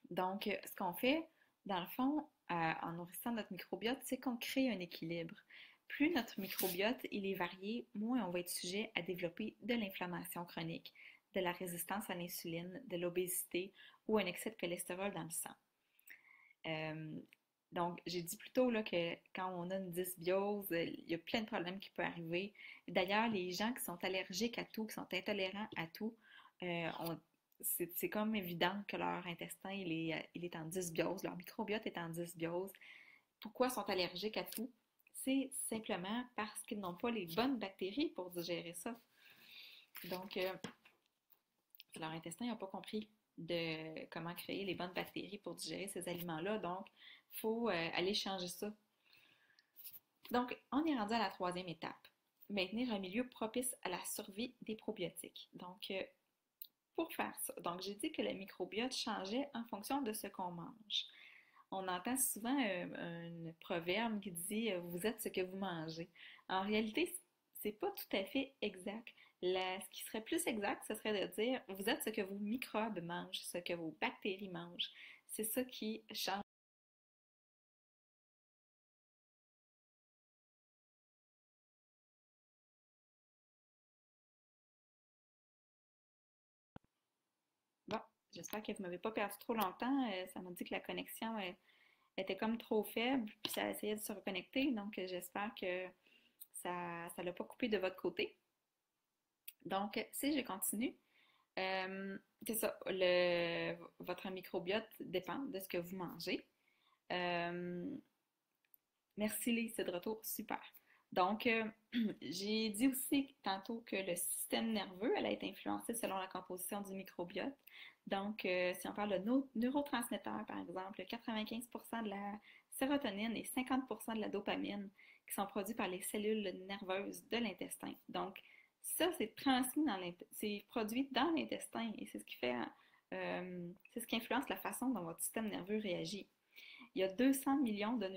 Donc ce qu'on fait, dans le fond, en nourrissant notre microbiote, c'est qu'on crée un équilibre. Plus notre microbiote il est varié, moins on va être sujet à développer de l'inflammation chronique, de la résistance à l'insuline, de l'obésité ou un excès de cholestérol dans le sang. Donc, j'ai dit plus tôt là, que quand on a une dysbiose, il y a plein de problèmes qui peuvent arriver. D'ailleurs, les gens qui sont allergiques à tout, qui sont intolérants à tout, c'est comme évident que leur intestin il est en dysbiose, leur microbiote est en dysbiose. Pourquoi ils sont allergiques à tout? C'est simplement parce qu'ils n'ont pas les bonnes bactéries pour digérer ça. Donc, leur intestin n'a pas compris de comment créer les bonnes bactéries pour digérer ces aliments-là. Donc, il faut aller changer ça. Donc, on est rendu à la troisième étape. Maintenir un milieu propice à la survie des probiotiques. Donc, pour faire ça, donc j'ai dit que le microbiote changeait en fonction de ce qu'on mange. On entend souvent un proverbe qui dit vous êtes ce que vous mangez. En réalité, c'est pas tout à fait exact. Ce qui serait plus exact, ce serait de dire vous êtes ce que vos microbes mangent, ce que vos bactéries mangent. C'est ça qui change. Bon, j'espère que vous ne m'avez pas perdu trop longtemps. Ça m'a dit que la connexion était comme trop faible, puis ça essayait de se reconnecter. Donc, j'espère que ça ne l'a pas coupé de votre côté. Donc, si je continue, c'est ça, votre microbiote dépend de ce que vous mangez. Euh, Merci Lise, c'est de retour, super. Donc, j'ai dit aussi tantôt que le système nerveux allait être influencé selon la composition du microbiote. Donc, si on parle de neurotransmetteurs, par exemple, 95% de la sérotonine et 50% de la dopamine qui sont produits par les cellules nerveuses de l'intestin. Donc, ça, c'est transmis c'est produit dans l'intestin et c'est ce qui fait, c'est ce qui influence la façon dont votre système nerveux réagit. Il y a 200 millions de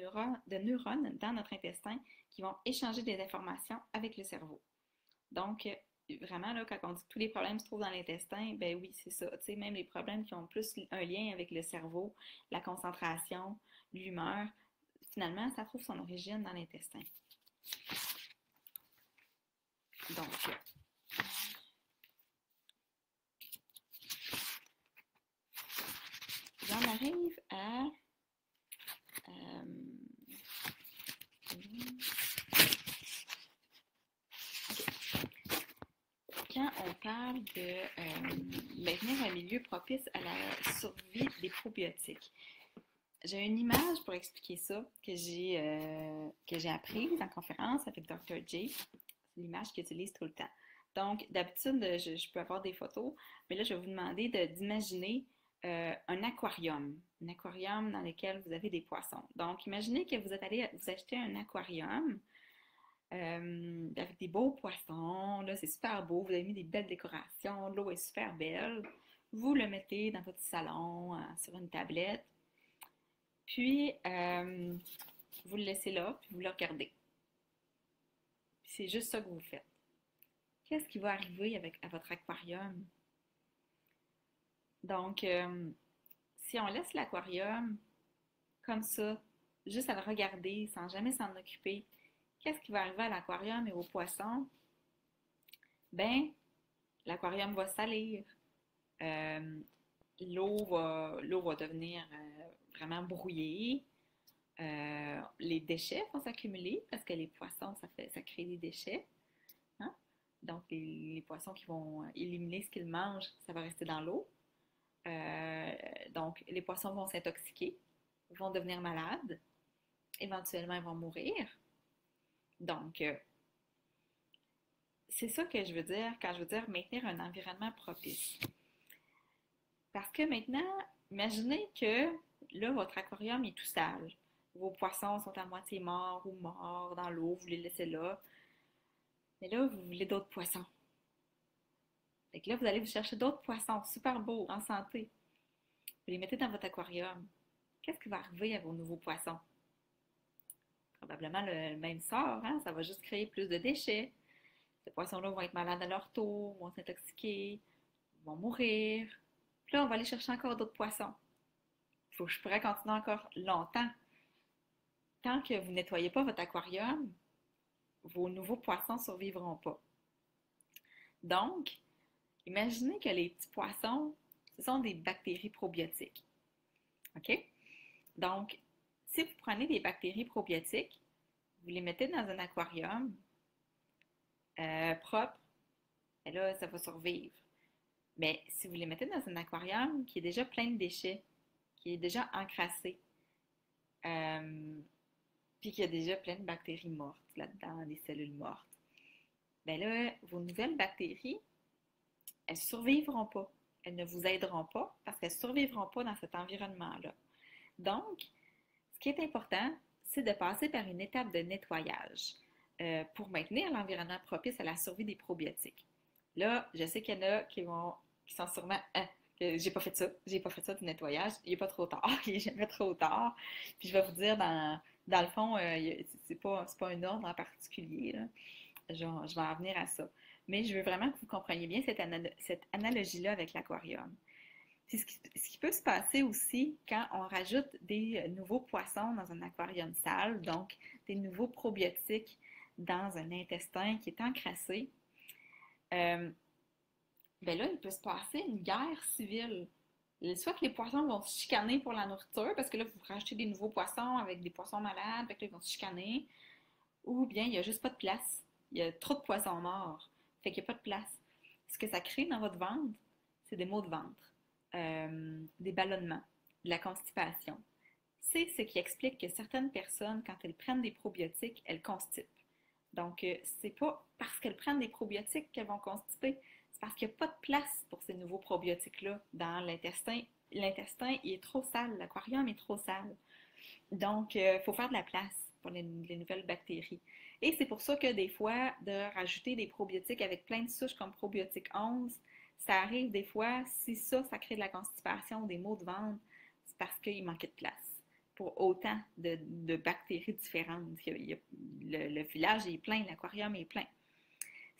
neurones dans notre intestin qui vont échanger des informations avec le cerveau. Donc, vraiment, là, quand on dit que tous les problèmes se trouvent dans l'intestin, ben oui, c'est ça. Tu sais, même les problèmes qui ont plus un lien avec le cerveau, la concentration, l'humeur, finalement, ça trouve son origine dans l'intestin. Donc, j'en arrive à... Quand on parle de maintenir un milieu propice à la survie des probiotiques, j'ai une image pour expliquer ça que j'ai apprise en conférence avec Dr. J. C'est l'image qu'il utilise tout le temps. Donc, d'habitude, je peux avoir des photos, mais là, je vais vous demander d'imaginer un aquarium dans lequel vous avez des poissons. Donc, imaginez que vous êtes allé vous acheter un aquarium avec des beaux poissons, là, c'est super beau, vous avez mis des belles décorations, l'eau est super belle. Vous le mettez dans votre salon, sur une tablette, puis vous le laissez là, puis vous le regardez. C'est juste ça que vous faites. Qu'est-ce qui va arriver à votre aquarium? Donc, si on laisse l'aquarium comme ça, juste à le regarder, sans jamais s'en occuper, qu'est-ce qui va arriver à l'aquarium et aux poissons? Ben, l'aquarium va salir. Euh, l'eau va devenir vraiment brouillée. Les déchets vont s'accumuler parce que les poissons, ça crée des déchets. Hein? Donc, les poissons qui vont éliminer ce qu'ils mangent, ça va rester dans l'eau. Donc, les poissons vont s'intoxiquer, vont devenir malades, éventuellement, ils vont mourir. Donc, c'est ça que je veux dire quand je veux dire maintenir un environnement propice. Parce que maintenant, imaginez que là, votre aquarium est tout sale. Vos poissons sont à moitié morts ou morts dans l'eau, vous les laissez là. Mais là, vous voulez d'autres poissons. Fait que là, vous allez vous chercher d'autres poissons super beaux, en santé. Vous les mettez dans votre aquarium. Qu'est-ce qui va arriver à vos nouveaux poissons? Probablement le même sort, hein? Ça va juste créer plus de déchets. Ces poissons-là vont être malades à leur tour, vont s'intoxiquer, vont mourir. Puis là, on va aller chercher encore d'autres poissons. Faut que je pourrais continuer encore longtemps. Tant que vous ne nettoyez pas votre aquarium, vos nouveaux poissons ne survivront pas. Donc, imaginez que les petits poissons, ce sont des bactéries probiotiques. OK? Donc, si vous prenez des bactéries probiotiques, vous les mettez dans un aquarium propre, et là, ça va survivre. Mais si vous les mettez dans un aquarium qui est déjà plein de déchets, qui est déjà encrassé, puis qu'il y a déjà plein de bactéries mortes là-dedans, des cellules mortes, bien là, vos nouvelles bactéries, elles ne survivront pas. Elles ne vous aideront pas parce qu'elles ne survivront pas dans cet environnement-là. Donc, ce qui est important, c'est de passer par une étape de nettoyage pour maintenir l'environnement propice à la survie des probiotiques. Là, je sais qu'il y en a qui sont sûrement j'ai pas fait ça du nettoyage, il n'est pas trop tard, il n'est jamais trop tard. Puis je vais vous dire, dans le fond, c'est pas un ordre en particulier, là. Je vais en venir à ça. Mais je veux vraiment que vous compreniez bien cette analogie-là avec l'aquarium. C'est ce qui peut se passer aussi quand on rajoute des nouveaux poissons dans un aquarium sale, donc des nouveaux probiotiques dans un intestin qui est encrassé. Ben là, il peut se passer une guerre civile. Soit que les poissons vont se chicaner pour la nourriture, parce que là, vous rachetez des nouveaux poissons avec des poissons malades, fait que là, ils vont se chicaner, ou bien il n'y a juste pas de place. Il y a trop de poissons morts, fait qu'il n'y a pas de place. Ce que ça crée dans votre ventre, c'est des maux de ventre, des ballonnements, de la constipation. C'est ce qui explique que certaines personnes, quand elles prennent des probiotiques, elles constipent. Donc, c'est pas parce qu'elles prennent des probiotiques qu'elles vont constiper, c'est parce qu'il n'y a pas de place pour ces nouveaux probiotiques-là dans l'intestin. L'intestin, il est trop sale, l'aquarium est trop sale. Donc, il faut faire de la place pour les nouvelles bactéries. Et c'est pour ça que des fois, de rajouter des probiotiques avec plein de souches comme probiotique 11, ça arrive des fois, si ça crée de la constipation ou des maux de ventre, c'est parce qu'il manquait de place pour autant de bactéries différentes. Le village est plein, l'aquarium est plein.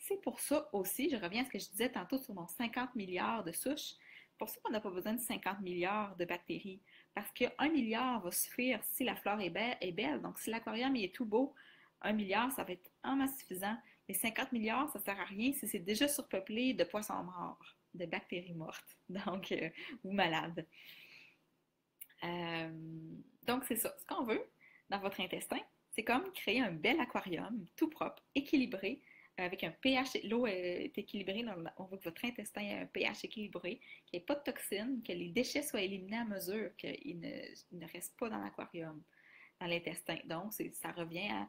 C'est pour ça aussi, je reviens à ce que je disais tantôt sur mon 50 milliards de souches, pour ça qu'on n'a pas besoin de 50 milliards de bactéries. Parce que 1 milliard va suffire si la flore est belle. Donc, si l'aquarium est tout beau, 1 milliard, ça va être en masse suffisant. Mais 50 milliards, ça ne sert à rien si c'est déjà surpeuplé de poissons morts, de bactéries mortes, donc, ou malades. Euh, donc, c'est ça. Ce qu'on veut dans votre intestin, c'est comme créer un bel aquarium, tout propre, équilibré, avec un pH. L'eau est équilibrée, on veut que votre intestin ait un pH équilibré, qu'il n'y ait pas de toxines, que les déchets soient éliminés à mesure, qu'ils ne restent pas dans l'aquarium, dans l'intestin. Donc, ça revient à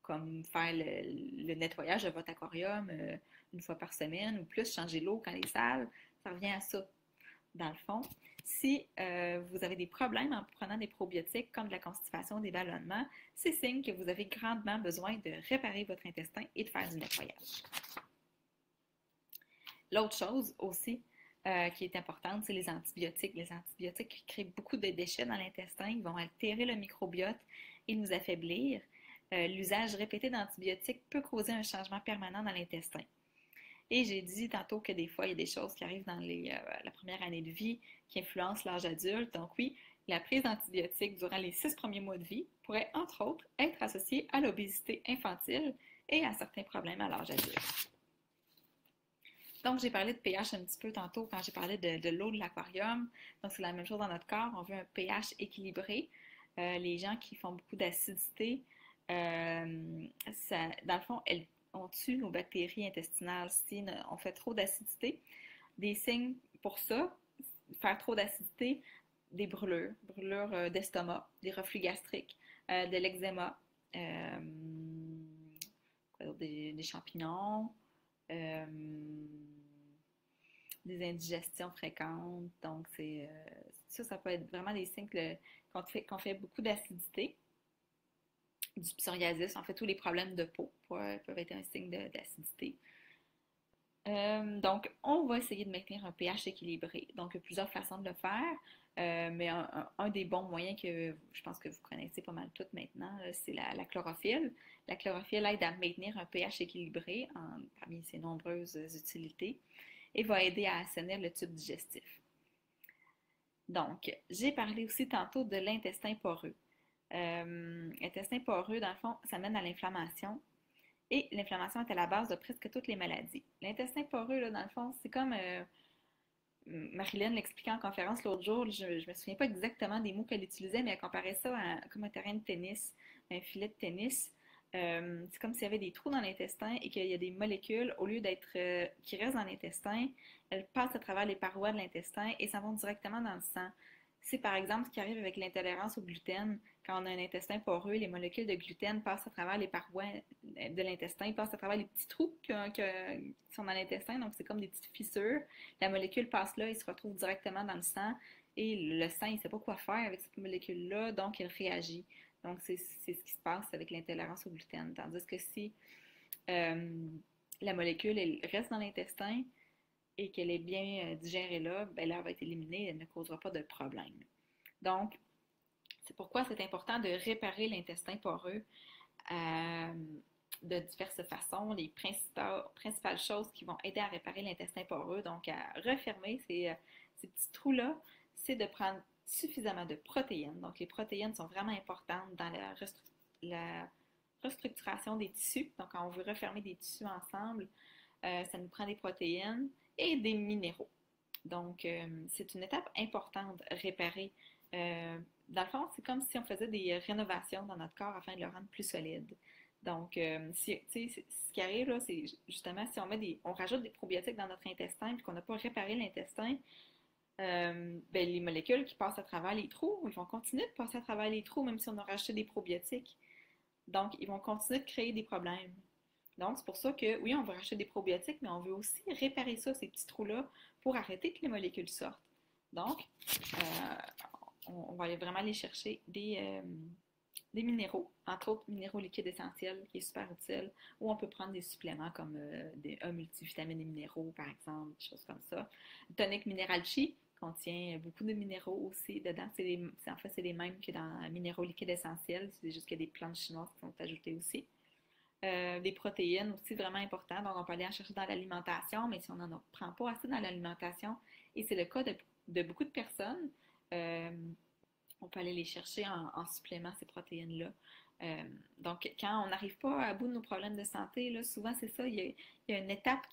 comme faire le nettoyage de votre aquarium une fois par semaine ou plus, changer l'eau quand elle est sale. Ça revient à ça, dans le fond. Si vous avez des problèmes en prenant des probiotiques comme de la constipation, des ballonnements, c'est signe que vous avez grandement besoin de réparer votre intestin et de faire du nettoyage. L'autre chose aussi qui est importante, c'est les antibiotiques. Les antibiotiques créent beaucoup de déchets dans l'intestin, ils vont altérer le microbiote et nous affaiblir. L'usage répété d'antibiotiques peut causer un changement permanent dans l'intestin. Et j'ai dit tantôt que des fois, il y a des choses qui arrivent dans la première année de vie qui influencent l'âge adulte. Donc oui, la prise d'antibiotiques durant les 6 premiers mois de vie pourrait, entre autres, être associée à l'obésité infantile et à certains problèmes à l'âge adulte. Donc, j'ai parlé de pH un petit peu tantôt quand j'ai parlé de l'eau de l'aquarium. Donc, c'est la même chose dans notre corps. On veut un pH équilibré. Les gens qui font beaucoup d'acidité, dans le fond, on tue nos bactéries intestinales si on fait trop d'acidité. Des signes pour ça, faire trop d'acidité, des brûlures d'estomac, des reflux gastriques, de l'eczéma, euh, des champignons, euh, des indigestions fréquentes. Donc, ça peut être vraiment des signes qu'on fait beaucoup d'acidité. Du psoriasis, en fait, tous les problèmes de peau peuvent être un signe d'acidité. Donc, on va essayer de maintenir un pH équilibré. Donc, il y a plusieurs façons de le faire, mais un des bons moyens que je pense que vous connaissez pas mal toutes maintenant, c'est la chlorophylle. La chlorophylle aide à maintenir un pH équilibré parmi ses nombreuses utilités et va aider à assainir le tube digestif. Donc, j'ai parlé aussi tantôt de l'intestin poreux. L'intestin poreux, dans le fond, ça mène à l'inflammation. Et l'inflammation est à la base de presque toutes les maladies. L'intestin poreux, là, dans le fond, c'est comme Marilyn l'expliquait en conférence l'autre jour. Je ne me souviens pas exactement des mots qu'elle utilisait, mais elle comparait ça comme un terrain de tennis, un filet de tennis. C'est comme s'il y avait des trous dans l'intestin et qu'il y a des molécules, au lieu d'être qui restent dans l'intestin, elles passent à travers les parois de l'intestin et s'en vont directement dans le sang. C'est par exemple ce qui arrive avec l'intolérance au gluten. Quand on a un intestin poreux, les molécules de gluten passent à travers les parois de l'intestin, passent à travers les petits trous qui sont dans l'intestin, donc c'est comme des petites fissures. La molécule passe là et se retrouve directement dans le sang et le sang, il ne sait pas quoi faire avec cette molécule-là, donc il réagit. Donc c'est ce qui se passe avec l'intolérance au gluten. Tandis que si euh, la molécule elle reste dans l'intestin et qu'elle est bien digérée là, ben là, elle va être éliminée, elle ne causera pas de problème. Donc, c'est pourquoi c'est important de réparer l'intestin poreux de diverses façons. Les principales choses qui vont aider à réparer l'intestin poreux, donc à refermer ces petits trous-là, c'est de prendre suffisamment de protéines. Donc, les protéines sont vraiment importantes dans la restructuration des tissus. Donc, quand on veut refermer des tissus ensemble, ça nous prend des protéines et des minéraux. Donc, c'est une étape importante, réparer. Dans le fond, c'est comme si on faisait des rénovations dans notre corps afin de le rendre plus solide. Donc, ce qui arrive là, c'est justement si on rajoute des probiotiques dans notre intestin et qu'on n'a pas réparé l'intestin, ben, les molécules qui passent à travers les trous, ils vont continuer de passer à travers les trous même si on a rajouté des probiotiques. Donc, ils vont continuer de créer des problèmes. Donc, c'est pour ça que, oui, on veut racheter des probiotiques, mais on veut aussi réparer ça, ces petits trous-là, pour arrêter que les molécules sortent. Donc, on va vraiment aller chercher des minéraux, entre autres minéraux liquides essentiels, qui est super utile, ou on peut prendre des suppléments comme un multivitamine et minéraux, par exemple, des choses comme ça. Le tonic minéral chi contient beaucoup de minéraux aussi dedans. En fait, c'est les mêmes que dans minéraux liquides essentiels, c'est juste qu'il y a des plantes chinoises qui sont ajoutées aussi. Des protéines aussi vraiment importantes, donc on peut aller en chercher dans l'alimentation, mais si on n'en prend pas assez dans l'alimentation, et c'est le cas de beaucoup de personnes, euh, on peut aller les chercher en supplément, ces protéines-là. Donc, quand on n'arrive pas à bout de nos problèmes de santé, là, souvent c'est ça, il y a une étape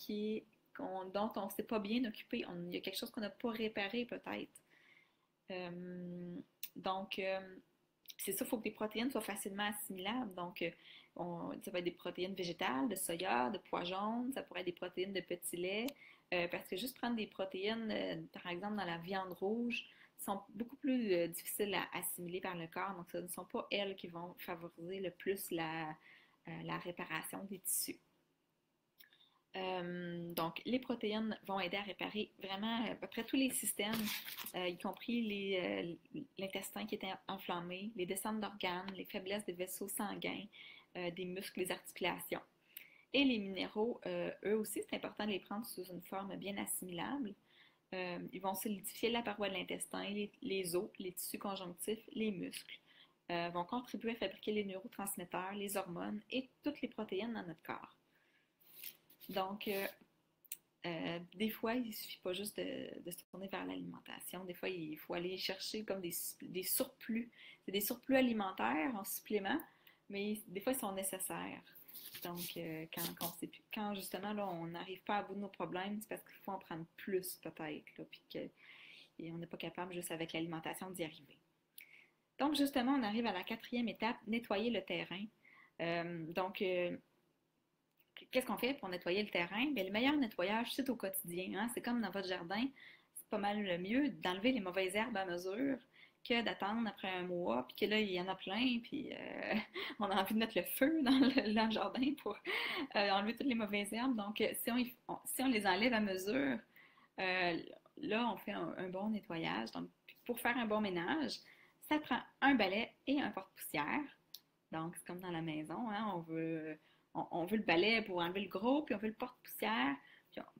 dont on ne s'est pas bien occupé. Il y a quelque chose qu'on n'a pas réparé peut-être. Euh, donc, c'est ça, il faut que les protéines soient facilement assimilables. Donc, ça va être des protéines végétales, de soya, de pois jaunes, ça pourrait être des protéines de petit lait, parce que juste prendre des protéines, par exemple, dans la viande rouge, sont beaucoup plus difficiles à assimiler par le corps. Donc, ce ne sont pas elles qui vont favoriser le plus la réparation des tissus. Donc, les protéines vont aider à réparer vraiment à peu près tous les systèmes, y compris l'intestin qui est enflammé, les descentes d'organes, les faiblesses des vaisseaux sanguins, des muscles, des articulations. Et les minéraux, eux aussi, c'est important de les prendre sous une forme bien assimilable. Ils vont solidifier la paroi de l'intestin, les os, les tissus conjonctifs, les muscles. Vont contribuer à fabriquer les neurotransmetteurs, les hormones et toutes les protéines dans notre corps. Donc, des fois, il ne suffit pas juste de se tourner vers l'alimentation. Des fois, il faut aller chercher comme des surplus. C'est des surplus alimentaires en supplément, mais des fois, ils sont nécessaires. Donc, quand justement, là, on n'arrive pas à bout de nos problèmes, c'est parce qu'il faut en prendre plus, peut-être, là, puis qu'on n'est pas capable, juste avec l'alimentation, d'y arriver. Donc, justement, on arrive à la quatrième étape, nettoyer le terrain. Donc, qu'est-ce qu'on fait pour nettoyer le terrain? Bien, le meilleur nettoyage, c'est au quotidien. Hein? C'est comme dans votre jardin. pas mal le mieux d'enlever les mauvaises herbes à mesure que d'attendre après un mois, puis que là, il y en a plein, puis on a envie de mettre le feu dans le jardin pour enlever toutes les mauvaises herbes. Donc, si on les enlève à mesure, euh, là, on fait un bon nettoyage. Donc, pour faire un bon ménage, ça prend un balai et un porte-poussière. Donc, c'est comme dans la maison, hein, on veut le balai pour enlever le gros, puis on veut le porte-poussière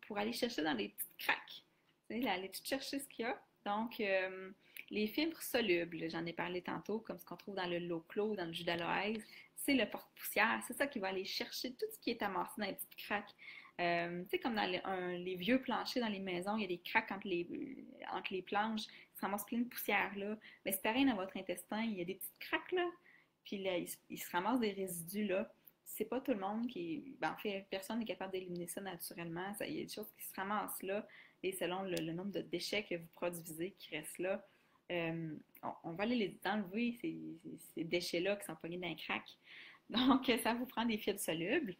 pour aller chercher dans les petites craques. Tu sais, là, aller tout chercher ce qu'il y a. Donc, les fibres solubles, j'en ai parlé tantôt, comme ce qu'on trouve dans le Loclo, dans le jus d'aloès, c'est le porte-poussière. C'est ça qui va aller chercher tout ce qui est amassé dans les petites craques. Tu sais, comme dans les vieux planchers dans les maisons, il y a des craques entre les planches, ça se ramasse plein de poussière là. Mais c'est pareil dans votre intestin, il y a des petites craques là, puis là, il se ramasse des résidus là. C'est pas tout le monde qui. Ben, en fait, personne n'est capable d'éliminer ça naturellement. Il y a des choses qui se ramassent là, et selon le nombre de déchets que vous produisez qui restent là, on va aller les enlever, ces déchets-là qui sont pognés dans les craques. Donc, ça vous prend des fibres solubles.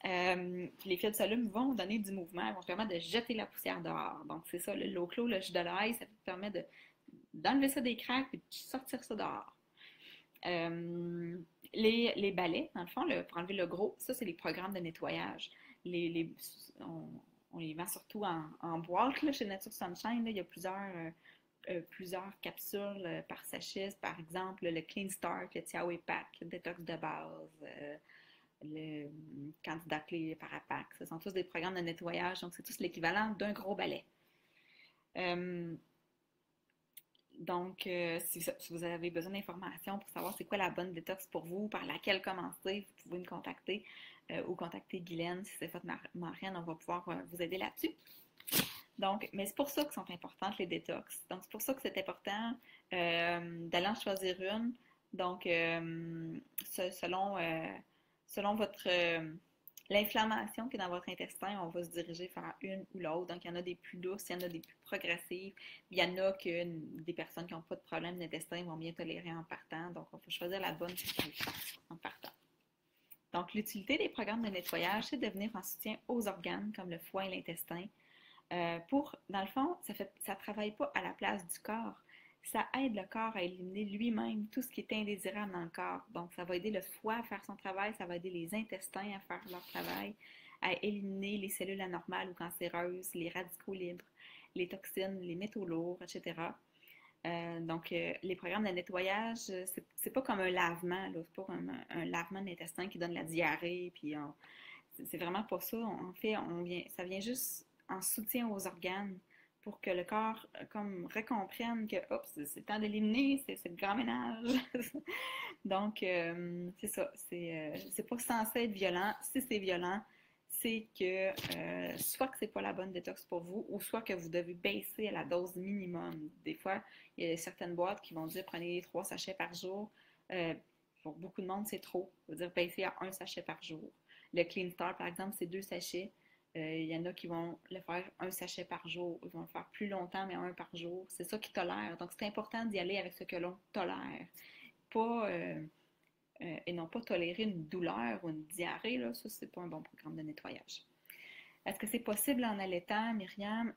Puis les fibres solubles vont donner du mouvement, elles vont permettre de jeter la poussière dehors. Donc, c'est ça, le low-clo, le jus de l'ail, ça permet d'enlever ça des craques et de sortir ça dehors. Euh, les balais, dans le fond, pour enlever le gros, ça, c'est les programmes de nettoyage. Les, les- on les vend surtout en boîte là, chez Nature Sunshine. Là, il y a plusieurs capsules par sachet. Par exemple, le Clean Start, le Tiawe Pack, le Détox de base, le Candida Clé Parapack. Ce sont tous des programmes de nettoyage, donc c'est tous l'équivalent d'un gros balai. Euh, donc, si vous avez besoin d'informations pour savoir c'est quoi la bonne détox pour vous, par laquelle commencer, vous pouvez me contacter ou contacter Guylaine si c'est votre marraine, on va pouvoir vous aider là-dessus. Donc, mais c'est pour ça que sont importantes les détox. Donc, c'est pour ça que c'est important d'aller en choisir une. Donc, selon l'inflammation qui est dans votre intestin, on va se diriger vers une ou l'autre. Donc, il y en a des plus douces, il y en a des plus progressives. Il y en a que des personnes qui n'ont pas de problème d'intestin vont bien tolérer en partant. Donc, on faut choisir la bonne en partant. Donc, l'utilité des programmes de nettoyage, c'est de venir en soutien aux organes comme le foie et l'intestin. Dans le fond, ça ne travaille pas à la place du corps. Ça aide le corps à éliminer lui-même tout ce qui est indésirable dans le corps. Donc, ça va aider le foie à faire son travail, ça va aider les intestins à faire leur travail, à éliminer les cellules anormales ou cancéreuses, les radicaux libres, les toxines, les métaux lourds, etc. Donc, les programmes de nettoyage, c'est pas comme un lavement, là. C'est pas comme un lavement de l'intestin qui donne la diarrhée, puis c'est vraiment pas ça. En fait, ça vient juste en soutien aux organes pour que le corps comme recomprenne que c'est temps d'éliminer, c'est le grand ménage. Donc, c'est ça. C'est pas censé être violent. Si c'est violent, c'est que soit que c'est pas la bonne détox pour vous, ou soit que vous devez baisser à la dose minimum. Des fois, il y a certaines boîtes qui vont dire prenez 3 sachets par jour. Pour beaucoup de monde, c'est trop. Ça veut dire baisser à 1 sachet par jour. Le Clean Start, par exemple, c'est 2 sachets. Il y en a qui vont le faire 1 sachet par jour. Ils vont le faire plus longtemps, mais 1 par jour. C'est ça qu'ils tolèrent. Donc, c'est important d'y aller avec ce que l'on tolère. Pas, et non pas tolérer une douleur ou une diarrhée. Là, ça, c'est pas un bon programme de nettoyage. Est-ce que c'est possible en allaitant, Myriam?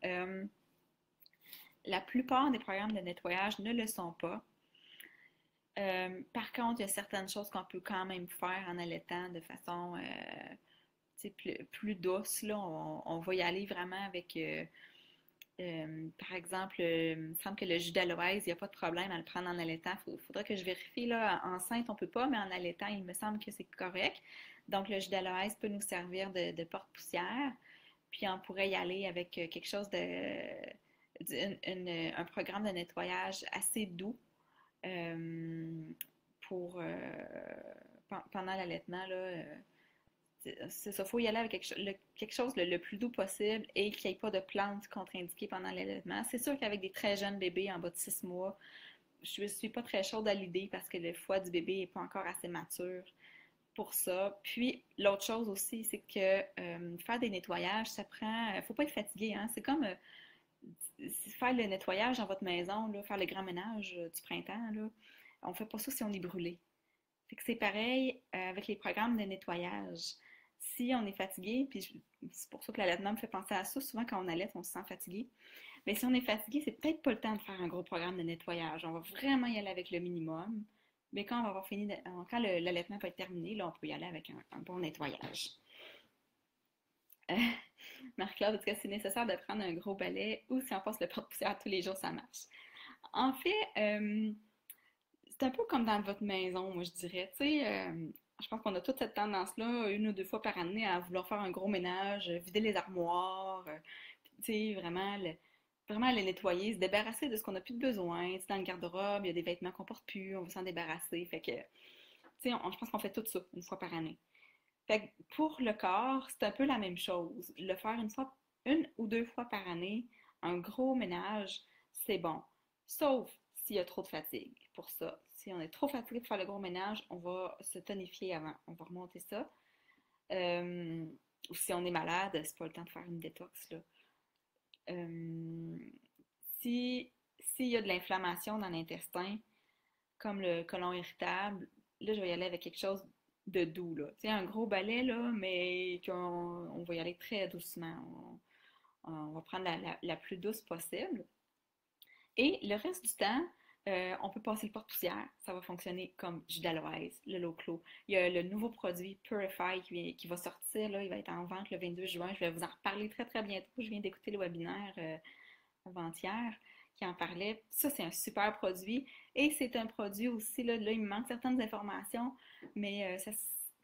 La plupart des programmes de nettoyage ne le sont pas. Par contre, il y a certaines choses qu'on peut quand même faire en allaitant de façon plus douce. Là. On va y aller vraiment avec, par exemple, il me semble que le jus d'aloès, il n'y a pas de problème à le prendre en allaitant. Il faudrait que je vérifie. Là, enceinte, on ne peut pas, mais en allaitant, il me semble que c'est correct. Donc, le jus d'aloès peut nous servir de porte-poussière. Puis, on pourrait y aller avec quelque chose un programme de nettoyage assez doux pour pendant l'allaitement. Là, c'est ça, il faut y aller avec quelque chose le plus doux possible et qu'il n'y ait pas de plantes contre-indiquées pendant l'allaitement. C'est sûr qu'avec des très jeunes bébés en bas de 6 mois, je ne suis pas très chaude à l'idée parce que le foie du bébé n'est pas encore assez mature pour ça. Puis, l'autre chose aussi, c'est que faire des nettoyages, ça prend. Il ne faut pas être fatigué, hein? C'est comme faire le nettoyage dans votre maison, là, faire le grand ménage du printemps, là. On ne fait pas ça si on est brûlé. Fait que c'est pareil avec les programmes de nettoyage. Si on est fatigué, puis c'est pour ça que l'allaitement me fait penser à ça, souvent quand on allaite, on se sent fatigué. Mais si on est fatigué, c'est peut-être pas le temps de faire un gros programme de nettoyage. On va vraiment y aller avec le minimum. Mais quand on va avoir fini, quand l'allaitement peut être terminé, là, on peut y aller avec un bon nettoyage. Euh, Marc-Claude, est-ce que c'est nécessaire de prendre un gros balai ou si on passe le porte-poussière tous les jours, ça marche? En fait, c'est un peu comme dans votre maison, moi je dirais. Tu sais, je pense qu'on a toute cette tendance-là, une ou deux fois par année, à vouloir faire un gros ménage, vider les armoires, tu sais, vraiment les nettoyer, se débarrasser de ce qu'on n'a plus de besoin. Tu sais, dans le garde-robe, il y a des vêtements qu'on porte plus, on veut s'en débarrasser. Fait que, tu sais, je pense qu'on fait tout ça une fois par année. Fait que pour le corps, c'est un peu la même chose. Le faire une ou deux fois par année, un gros ménage, c'est bon. Sauf s'il y a trop de fatigue pour ça. Si on est trop fatigué pour faire le gros ménage, on va se tonifier avant. On va remonter ça. Euh, ou si on est malade, c'est pas le temps de faire une détox, là. Euh, si, S'il y a de l'inflammation dans l'intestin, comme le côlon irritable, là, je vais y aller avec quelque chose de doux, là. Tu sais, un gros balai, là, mais on va y aller très doucement. On va prendre la plus douce possible. Et le reste du temps, on peut passer le porte-poussière. Ça va fonctionner comme jus d'aloès, le Loclo. Il y a le nouveau produit Purify qui va sortir, là, il va être en vente le 22 juin. Je vais vous en reparler très, très bientôt. Je viens d'écouter le webinaire avant-hier qui en parlait. Ça, c'est un super produit. Et c'est un produit aussi, là, il me manque certaines informations, mais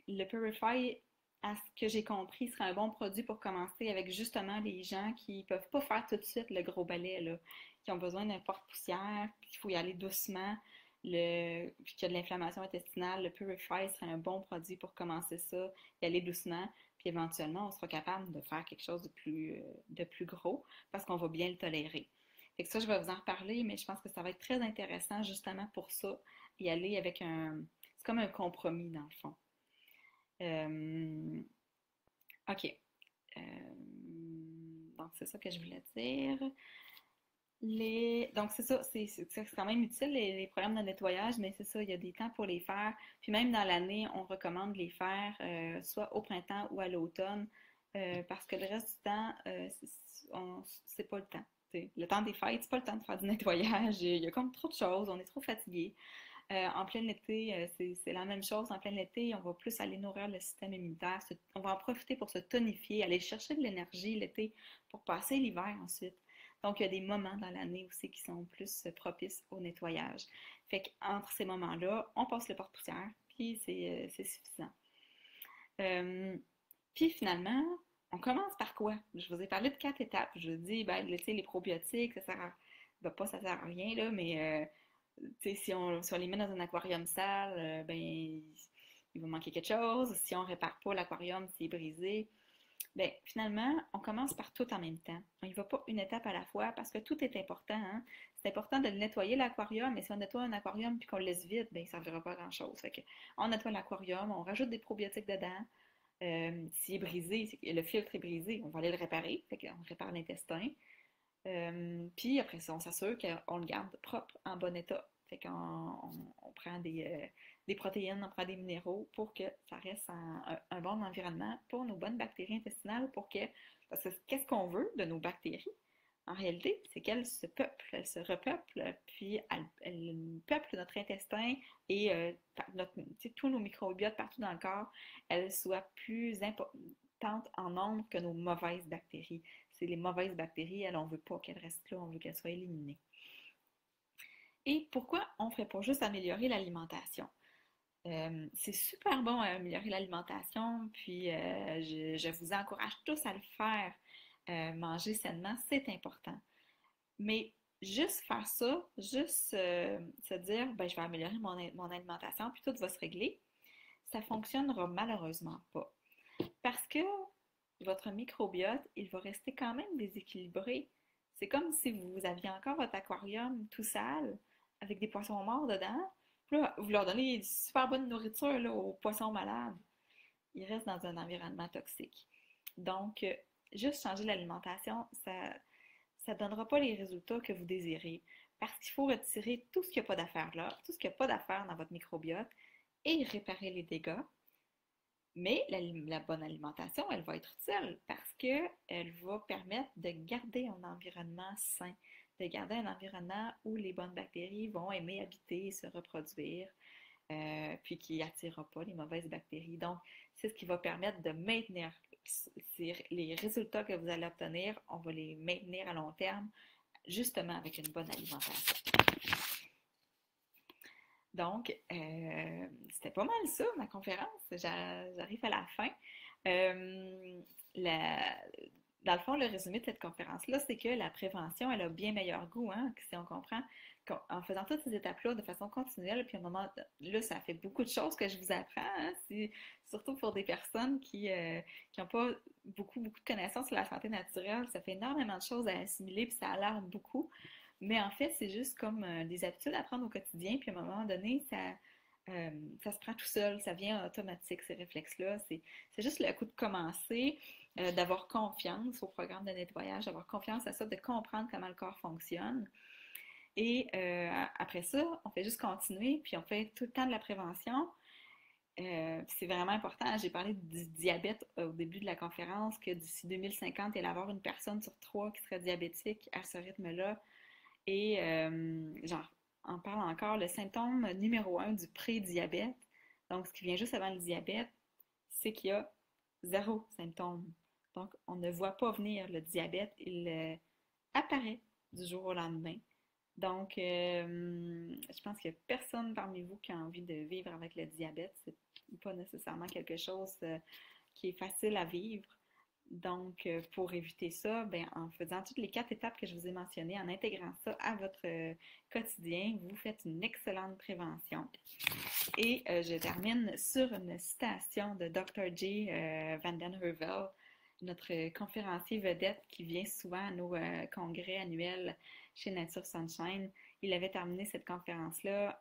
le Purify, à ce que j'ai compris, serait un bon produit pour commencer avec justement les gens qui ne peuvent pas faire tout de suite le gros balai, là, qui ont besoin d'un porte-poussière, qu'il faut y aller doucement, puis qu'il y a de l'inflammation intestinale. Le Purify serait un bon produit pour commencer ça, y aller doucement, puis éventuellement, on sera capable de faire quelque chose de plus gros parce qu'on va bien le tolérer. Fait que ça, je vais vous en reparler, mais je pense que ça va être très intéressant justement pour ça, y aller avec c'est comme un compromis dans le fond. Euh, OK. Euh, donc, c'est ça que je voulais dire. Donc, c'est ça, c'est quand même utile, les programmes de nettoyage, mais c'est ça, il y a des temps pour les faire. Puis même dans l'année, on recommande de les faire soit au printemps ou à l'automne, parce que le reste du temps, c'est pas le temps. T'sais. Le temps des fêtes, c'est pas le temps de faire du nettoyage. Il y a comme trop de choses, on est trop fatigué. En plein été, c'est la même chose. En plein été, on va plus aller nourrir le système immunitaire. On va en profiter pour se tonifier, aller chercher de l'énergie l'été pour passer l'hiver ensuite. Donc, il y a des moments dans l'année aussi qui sont plus propices au nettoyage. Fait qu'entre ces moments-là, on passe le porte-poussière, puis c'est suffisant. Euh, Puis finalement, on commence par quoi? Je vous ai parlé de 4 étapes. Je vous dis, ben, les probiotiques, ça sert à rien, là, mais si on les met dans un aquarium sale, ben, il va manquer quelque chose. Si on répare pas l'aquarium, s'il est brisé, ben, finalement, on commence par tout en même temps. On n'y va pas une étape à la fois parce que tout est important, hein. C'est important de nettoyer l'aquarium, mais si on nettoie un aquarium puis qu'on le laisse vide, ben, ça ne servira pas à grand-chose. Fait que, on nettoie l'aquarium, on rajoute des probiotiques dedans. S'il est brisé, le filtre est brisé, on va aller le réparer. Fait qu'on répare l'intestin. Puis après ça, on s'assure qu'on le garde propre, en bon état. Fait qu'on prend des protéines, on prend des minéraux pour que ça reste un bon environnement pour nos bonnes bactéries intestinales, parce que qu'est-ce qu'on veut de nos bactéries? En réalité, c'est qu'elles se peuplent, elles se repeuplent, puis elles peuplent notre intestin et tous nos microbiotes partout dans le corps, elles soient plus importantes en nombre que nos mauvaises bactéries. C'est les mauvaises bactéries, elles, on ne veut pas qu'elles restent là, on veut qu'elles soient éliminées. Et pourquoi on ne ferait pas juste améliorer l'alimentation? C'est super bon à améliorer l'alimentation, puis je vous encourage tous à le faire. Manger sainement, c'est important. Mais juste faire ça, juste se dire, ben, je vais améliorer mon alimentation, puis tout va se régler, ça ne fonctionnera malheureusement pas. Parce que votre microbiote, il va rester quand même déséquilibré. C'est comme si vous aviez encore votre aquarium tout sale, avec des poissons morts dedans. Puis là, vous leur donnez une super bonne nourriture là, aux poissons malades. Ils restent dans un environnement toxique. Donc, juste changer l'alimentation, ça ne donnera pas les résultats que vous désirez. Parce qu'il faut retirer tout ce qui n'a pas d'affaire là, tout ce qui n'a pas d'affaire dans votre microbiote et réparer les dégâts. Mais la bonne alimentation, elle va être utile parce qu'elle va permettre de garder un environnement sain, de garder un environnement où les bonnes bactéries vont aimer habiter et se reproduire, puis qui n'attirera pas les mauvaises bactéries. Donc, c'est ce qui va permettre de maintenir les résultats que vous allez obtenir, on va les maintenir à long terme, justement avec une bonne alimentation. Donc, c'était pas mal ça, ma conférence. J'arrive à la fin. Euh, la- Dans le fond, le résumé de cette conférence-là, c'est que la prévention, elle a bien meilleur goût, hein, si on comprend, en faisant toutes ces étapes-là de façon continuelle, puis à un moment, là, ça fait beaucoup de choses que je vous apprends, hein, surtout pour des personnes qui n'ont pas beaucoup de connaissances sur la santé naturelle, ça fait énormément de choses à assimiler, puis ça alarme beaucoup. Mais en fait, c'est juste comme des habitudes à prendre au quotidien, puis à un moment donné, ça se prend tout seul, ça vient automatique, ces réflexes-là. C'est juste le coup de commencer, d'avoir confiance au programme de nettoyage, d'avoir confiance à ça, de comprendre comment le corps fonctionne. Et après ça, on fait juste continuer, puis on fait tout le temps de la prévention. C'est vraiment important. J'ai parlé du diabète au début de la conférence, que d'ici 2050, il y allait avoir une personne sur trois qui serait diabétique à ce rythme-là. Et genre, on parle encore, le symptôme numéro un du pré-diabète, donc ce qui vient juste avant le diabète, c'est qu'il y a zéro symptôme. Donc, on ne voit pas venir le diabète, il apparaît du jour au lendemain. Donc, je pense qu'il n'y a personne parmi vous qui a envie de vivre avec le diabète. C'est pas nécessairement quelque chose qui est facile à vivre. Donc, pour éviter ça, ben, en faisant toutes les 4 étapes que je vous ai mentionnées, en intégrant ça à votre quotidien, vous faites une excellente prévention. Et je termine sur une citation de Dr. J. Vanden Heuvel, notre conférencier vedette qui vient souvent à nos congrès annuels chez Nature Sunshine. Il avait terminé cette conférence-là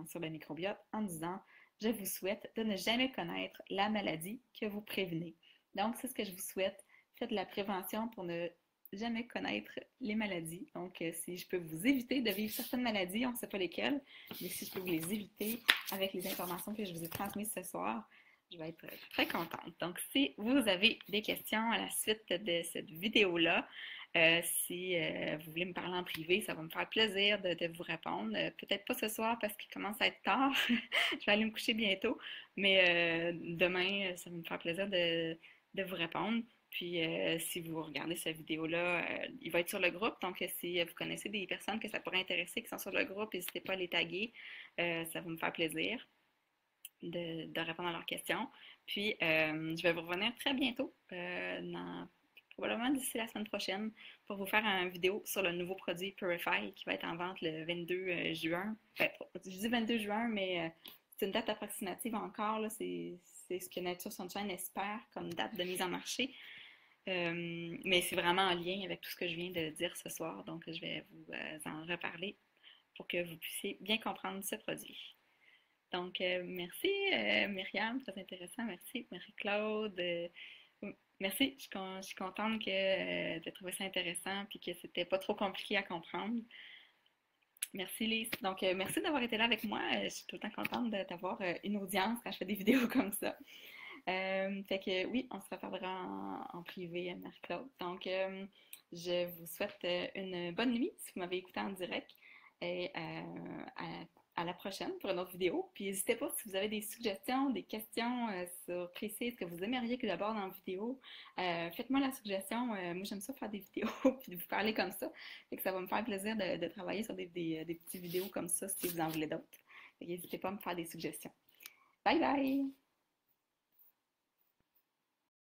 sur le microbiote en disant « Je vous souhaite de ne jamais connaître la maladie que vous prévenez. » Donc, c'est ce que je vous souhaite. Faites de la prévention pour ne jamais connaître les maladies. Donc, si je peux vous éviter de vivre certaines maladies, on ne sait pas lesquelles, mais si je peux vous les éviter avec les informations que je vous ai transmises ce soir, je vais être très contente. Donc, si vous avez des questions à la suite de cette vidéo-là, si vous voulez me parler en privé, ça va me faire plaisir de vous répondre. Peut-être pas ce soir parce qu'il commence à être tard. Je vais aller me coucher bientôt, mais demain, ça va me faire plaisir de vous répondre. Puis, si vous regardez cette vidéo-là, il va être sur le groupe. Donc, si vous connaissez des personnes que ça pourrait intéresser qui sont sur le groupe, n'hésitez pas à les taguer. Ça va me faire plaisir de répondre à leurs questions. Puis, je vais vous revenir très bientôt, probablement d'ici la semaine prochaine, pour vous faire une vidéo sur le nouveau produit Purify qui va être en vente le 22 juin. Enfin, je dis 22 juin, mais c'est une date approximative encore. C'est ce que Nature Sunshine espère comme date de mise en marché. Mais c'est vraiment en lien avec tout ce que je viens de dire ce soir. Donc, je vais vous en reparler pour que vous puissiez bien comprendre ce produit. Donc, merci Myriam, très intéressant. Merci Marie-Claude. Merci, je suis contente que tu aies trouvé ça intéressant et que c'était pas trop compliqué à comprendre. Merci Lise. Donc, merci d'avoir été là avec moi. Je suis tout le temps contente d'avoir une audience quand je fais des vidéos comme ça. Fait que oui, on se reparlera en privé, Marie-Claude. Donc, je vous souhaite une bonne nuit si vous m'avez écouté en direct et à la prochaine pour une autre vidéo. Puis n'hésitez pas si vous avez des suggestions, des questions précises que vous aimeriez que j'aborde en vidéo. Faites-moi la suggestion. Moi, j'aime ça faire des vidéos puis de vous parler comme ça. Fait que ça va me faire plaisir de travailler sur des petites vidéos comme ça si vous en voulez d'autres. N'hésitez pas à me faire des suggestions. Bye bye!